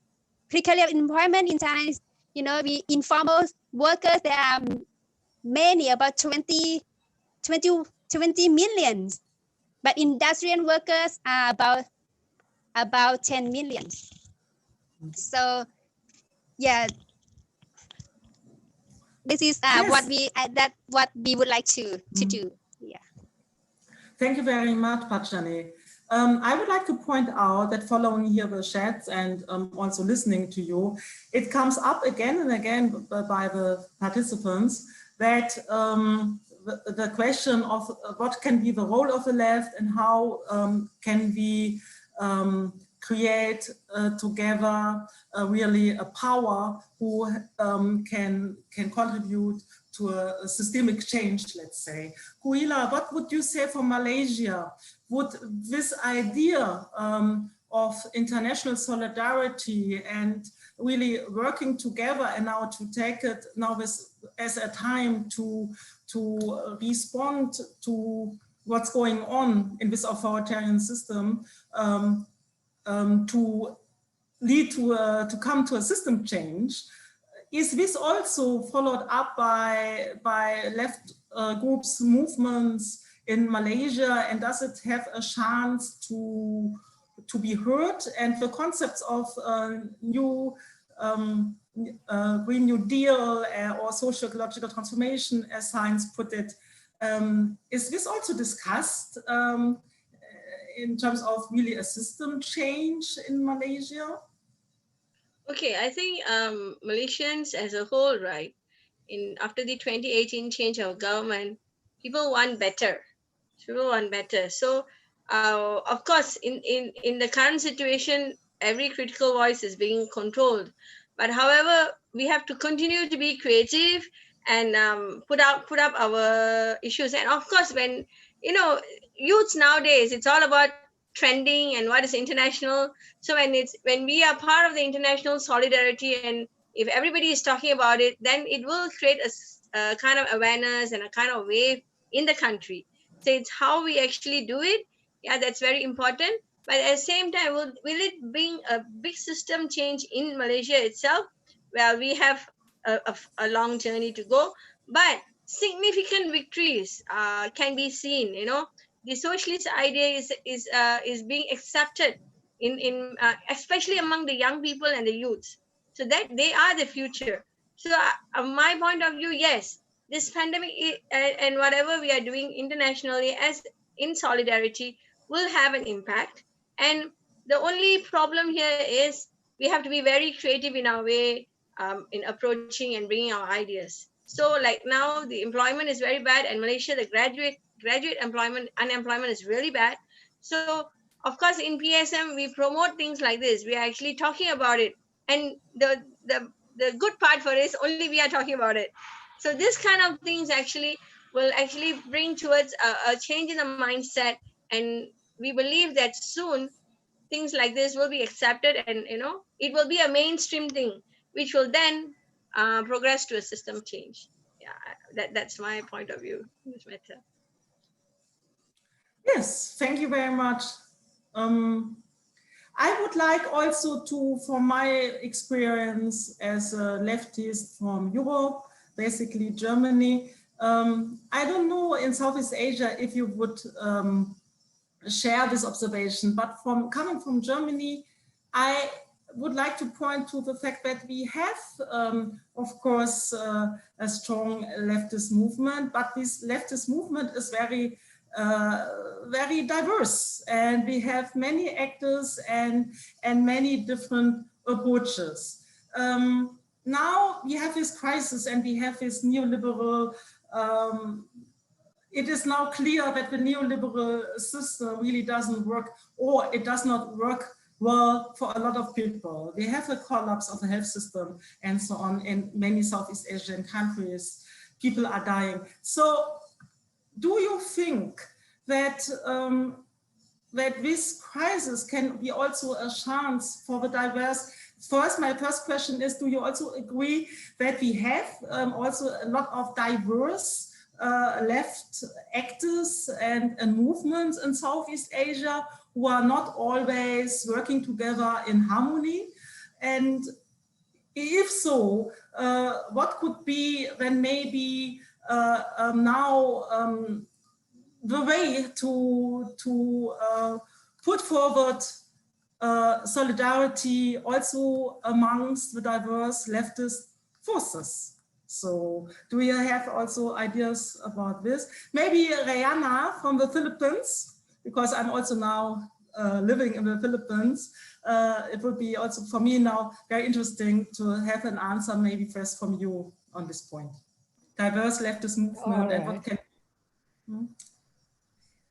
Precarious employment in Thailand is, we informal workers, there are many, about 20 million, but industrial workers are about 10 million. So yeah, this is Yes. what we would like to do. Yeah. Thank you very much, Pachane. I would like to point out that following here the chats and also listening to you, it comes up again and again by the participants that the question of what can be the role of the left and how can we create together really a power who can contribute to a systemic change, let's say. Kuila, what would you say for Malaysia? Would this idea of international solidarity and really working together and now to take it now as a time to respond to what's going on in this authoritarian system, to lead to come to a system change? Is this also followed up by left groups, movements in Malaysia, and does it have a chance to be heard? And the concepts of new Green New Deal or social ecological transformation, as Heinz put it, is this also discussed in terms of really a system change in Malaysia? Okay, I think Malaysians as a whole, right, after the 2018 change of government, people want better. People want better. So, of course, in the current situation, every critical voice is being controlled. But however, we have to continue to be creative and put up our issues. And of course, when youths nowadays, it's all about trending and what is international. So when we are part of the international solidarity, and if everybody is talking about it, then it will create a kind of awareness and a kind of wave in the country. So it's how we actually do it. Yeah, that's very important. But at the same time, will it bring a big system change in Malaysia itself? Well, we have a long journey to go, but significant victories can be seen. The socialist idea is being accepted in especially among the young people and the youths, so that they are the future. So my point of view, yes, this pandemic and whatever we are doing internationally as in solidarity will have an impact. And the only problem here is we have to be very creative in our way in approaching and bringing our ideas. So like now the employment is very bad, and Malaysia, the graduate unemployment is really bad. So of course in PSM we promote things like this. We are actually talking about it, and the good part for it is only we are talking about it. So this kind of things will bring towards a change in the mindset, and we believe that soon things like this will be accepted, and it will be a mainstream thing, which will then progress to a system change. Yeah, that's my point of view in this matter. Yes, thank you very much. I would like also to, from my experience as a leftist from Europe, basically Germany, I don't know in Southeast Asia if you would share this observation. But coming from Germany, I would like to point to the fact that we have, of course, a strong leftist movement, but this leftist movement is very diverse, and we have many actors and many different approaches. Now we have this crisis and we have this neoliberal, it is now clear that the neoliberal system really doesn't work, or it does not work well for a lot of people. They have a collapse of the health system and so on in many Southeast Asian countries. People are dying. So do you think that that this crisis can be also a chance for the diverse? First, my first question is, do you also agree that we have also a lot of diverse left actors and movements in Southeast Asia who are not always working together in harmony? And if so, what could be then maybe now the way to put forward solidarity also amongst the diverse leftist forces? So do you have also ideas about this? Maybe Rayana from the Philippines, because I'm also now living in the Philippines. It would be also for me now very interesting to have an answer maybe first from you on this point. Diverse leftist movement and what can...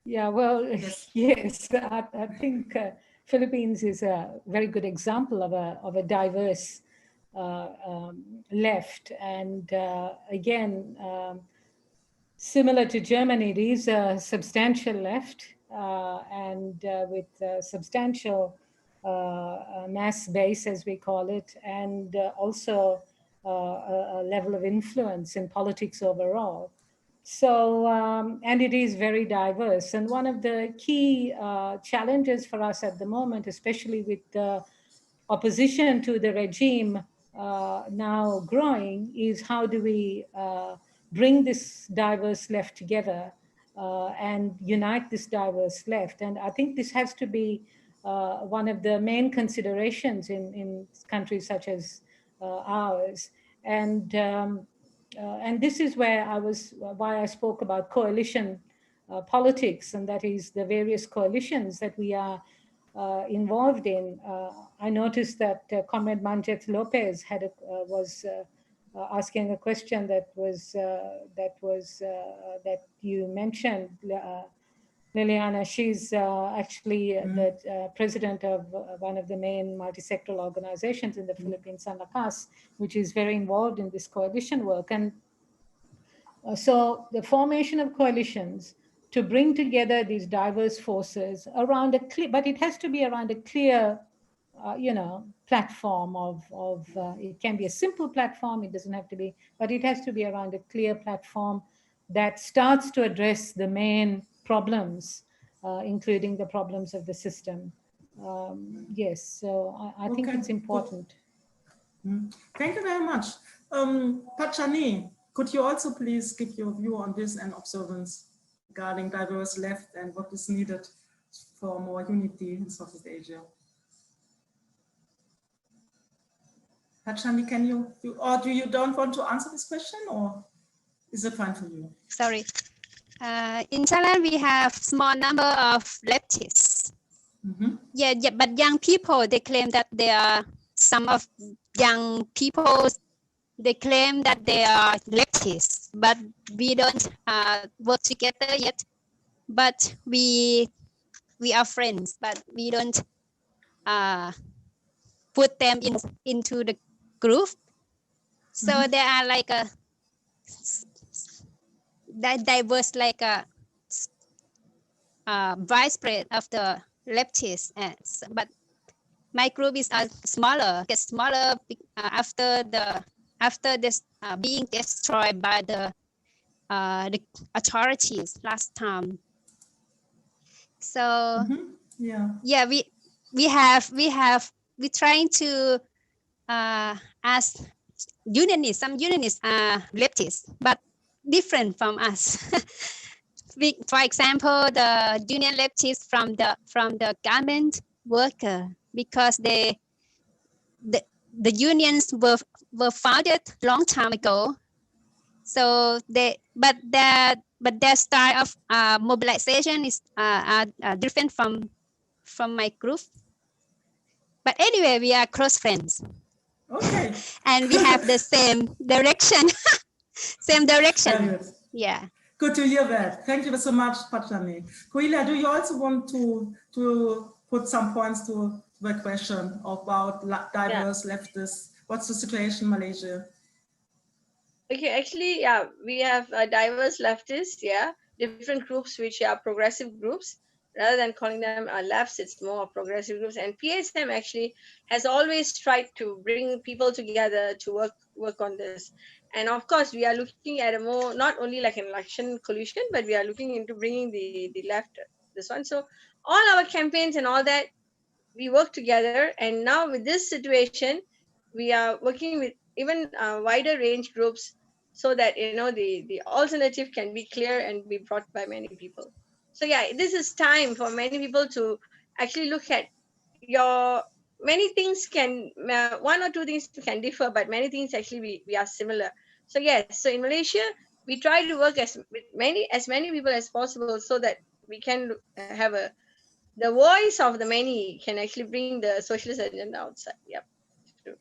Yeah, well, yes, I think Philippines is a very good example of a diverse left, and again, similar to Germany, it is a substantial left and with a substantial mass base, as we call it, and also a level of influence in politics overall. So, and it is very diverse. And one of the key challenges for us at the moment, especially with the opposition to the regime now growing, is how do we bring this diverse left together and unite this diverse left. And I think this has to be one of the main considerations in countries such as ours. And this is where why I spoke about coalition politics, and that is the various coalitions that we are involved in. I noticed that Comrade Manjet Lopez was asking a question that you mentioned, Liliana. She's actually the president of one of the main multi-sectoral organizations in the Philippines, San Lakas, which is very involved in this coalition work. And so the formation of coalitions to bring together these diverse forces around a clear, but it has to be around a clear, platform of it can be a simple platform, it doesn't have to be, but it has to be around a clear platform that starts to address the main problems, including the problems of the system. Yes, so I think it's important. Thank you very much. Pachani, could you also please give your view on this and observance regarding diverse left and what is needed for more unity in Southeast Asia? Pachani, can you, or do you don't want to answer this question, or is it fine for you? Sorry. In Thailand, we have small number of leftists. Yeah, but young people, they claim that they are, some of young people, they claim that they are leftists, but we don't work together yet. But we are friends, but we don't put them into the group. So there are like a diverse, like a vice president of the leftists, but my group is smaller, gets smaller after this being destroyed by the authorities last time. So yeah, we're trying to ask unionists. Some unionists are leftists, but different from us. for example, the union leftists from the garment worker, because the unions were founded long time ago. So but their style of mobilization is different from my group. But anyway, we are close friends. Okay. And we have the same direction. Same direction. Very good. Yeah. Good to hear that. Thank you so much, Pachani. Koila, do you also want to put some points to the question about diverse leftists? What's the situation in Malaysia? Okay, actually, yeah, we have diverse leftists, yeah, different groups which are progressive groups. Rather than calling them lefts, it's more progressive groups. And PSM actually has always tried to bring people together to work on this. And of course, we are looking at a more, not only like an election coalition, but we are looking into bringing the left, this one. So all our campaigns and all that, we work together. And now with this situation, we are working with even wider range groups, so that the alternative can be clear and be brought by many people. So yeah, this is time for many people to actually look at your many things. Can one or two things can differ, but many things actually we are similar. So yes, so in Malaysia we try to work with as many people as possible, so that we can have the voice of the many can actually bring the socialist agenda outside. Yep. True.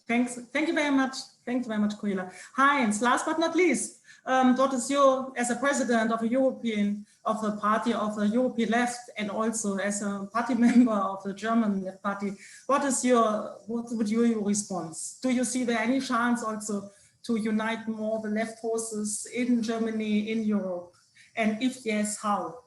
Thanks. Thank you very much. Thanks very much, Koila. Heinz, last but not least, what is your, as a president of the party of the European left, and also as a party member of the German left party, what would your response? Do you see there any chance also to unite more the left forces in Germany, in Europe? And if yes, how?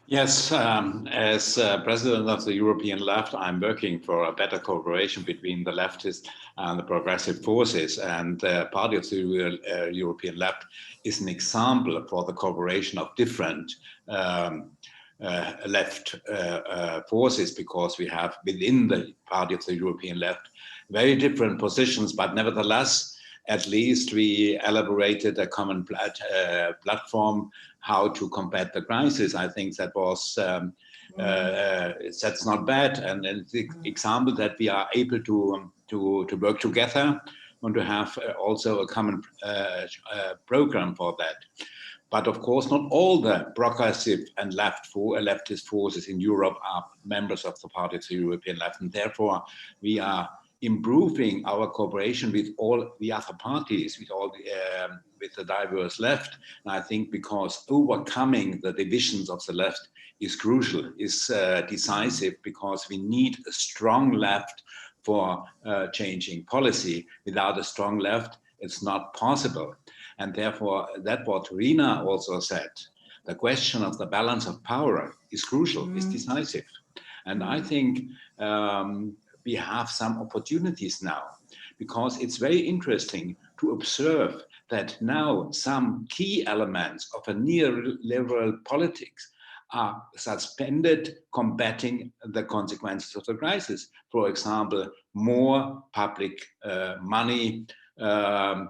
Yes, as president of the European left, I'm working for a better cooperation between the leftist and the progressive forces. And Party of the European left is an example for the cooperation of different left forces, because we have within the Party of the European left very different positions, but nevertheless, at least we elaborated a common platform how to combat the crisis. I think that was that's not bad, and it's an example that we are able to work together and to have also a common program for that. But of course, not all the progressive and leftist forces in Europe are members of the Party of the European left, and therefore we are improving our cooperation with all the other parties, with the diverse left. And I think because overcoming the divisions of the left is crucial, is decisive, because we need a strong left for changing policy. Without a strong left, it's not possible. And therefore, that's what Rina also said. The question of the balance of power is crucial, is decisive. And I think we have some opportunities now, because it's very interesting to observe that now some key elements of a neoliberal politics are suspended, combating the consequences of the crisis. For example, more public money, the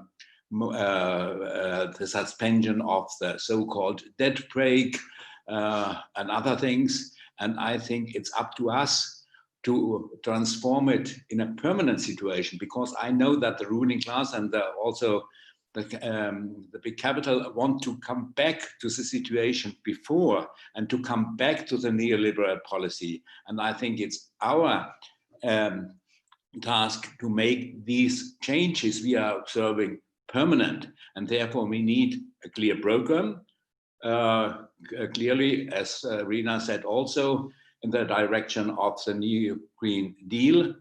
suspension of the so-called debt brake, and other things. And I think it's up to us to transform it in a permanent situation, because I know that the ruling class and also the big capital want to come back to the situation before, and to come back to the neoliberal policy. And I think it's our task to make these changes we are observing permanent, and therefore we need a clear program, clearly, as Rina said, also in the direction of the new Green Deal,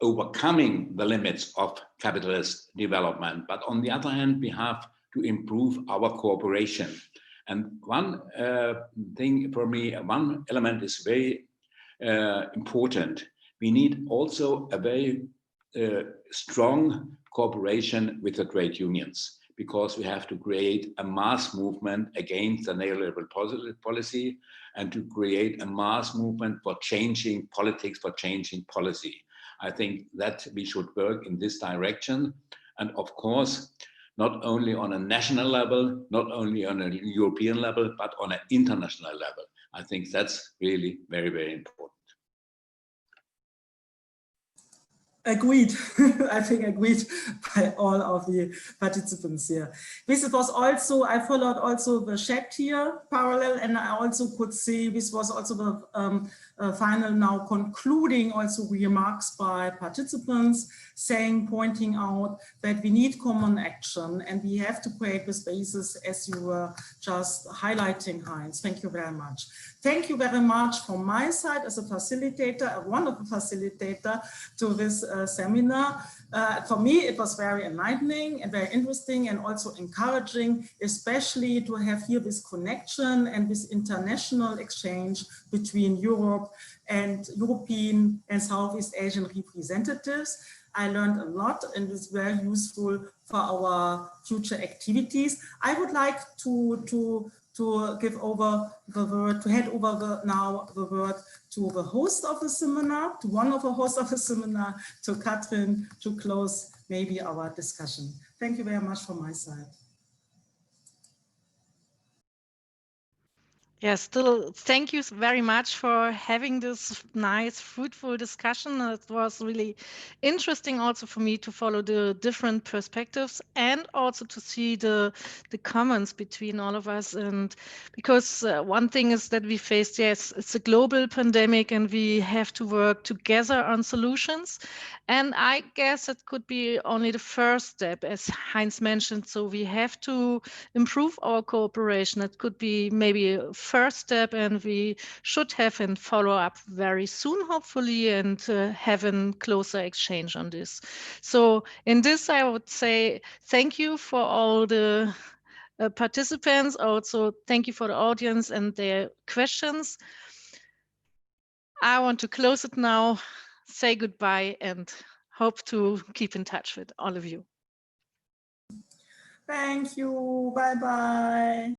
overcoming the limits of capitalist development. But on the other hand, we have to improve our cooperation. And one thing for me, one element is very important. We need also a very strong cooperation with the trade unions, because we have to create a mass movement against the neoliberal policy, and to create a mass movement for changing politics, for changing policy. I think that we should work in this direction. And of course, not only on a national level, not only on a European level, but on an international level. I think that's really very, very important. Agreed. I think agreed by all of the participants here. This was also, I followed also the chat here parallel, and I also could see this was also the final now concluding also remarks by participants saying, pointing out that we need common action and we have to create the spaces as you were just highlighting, Heinz. Thank you very much. Thank you very much from my side as a facilitator, a wonderful facilitator to this seminar. For me, it was very enlightening and very interesting and also encouraging, especially to have here this connection and this international exchange between Europe and European and Southeast Asian representatives. I learned a lot and it's very useful for our future activities. I would like to give over the word, to hand over now the word to the host of the seminar, to one of the hosts of the seminar, to Katrin, to close maybe our discussion. Thank you very much from my side. Yes, still thank you very much for having this nice, fruitful discussion. It was really interesting also for me to follow the different perspectives and also to see the comments between all of us. And because one thing is that we faced, yes, it's a global pandemic and we have to work together on solutions. And I guess it could be only the first step, as Heinz mentioned. So we have to improve our cooperation. It could be maybe a first step, and we should have and follow up very soon, hopefully, and have a closer exchange on this. So in this, I would say thank you for all the participants. Also, thank you for the audience and their questions. I want to close it now, say goodbye, and hope to keep in touch with all of you. Thank you. Bye-bye.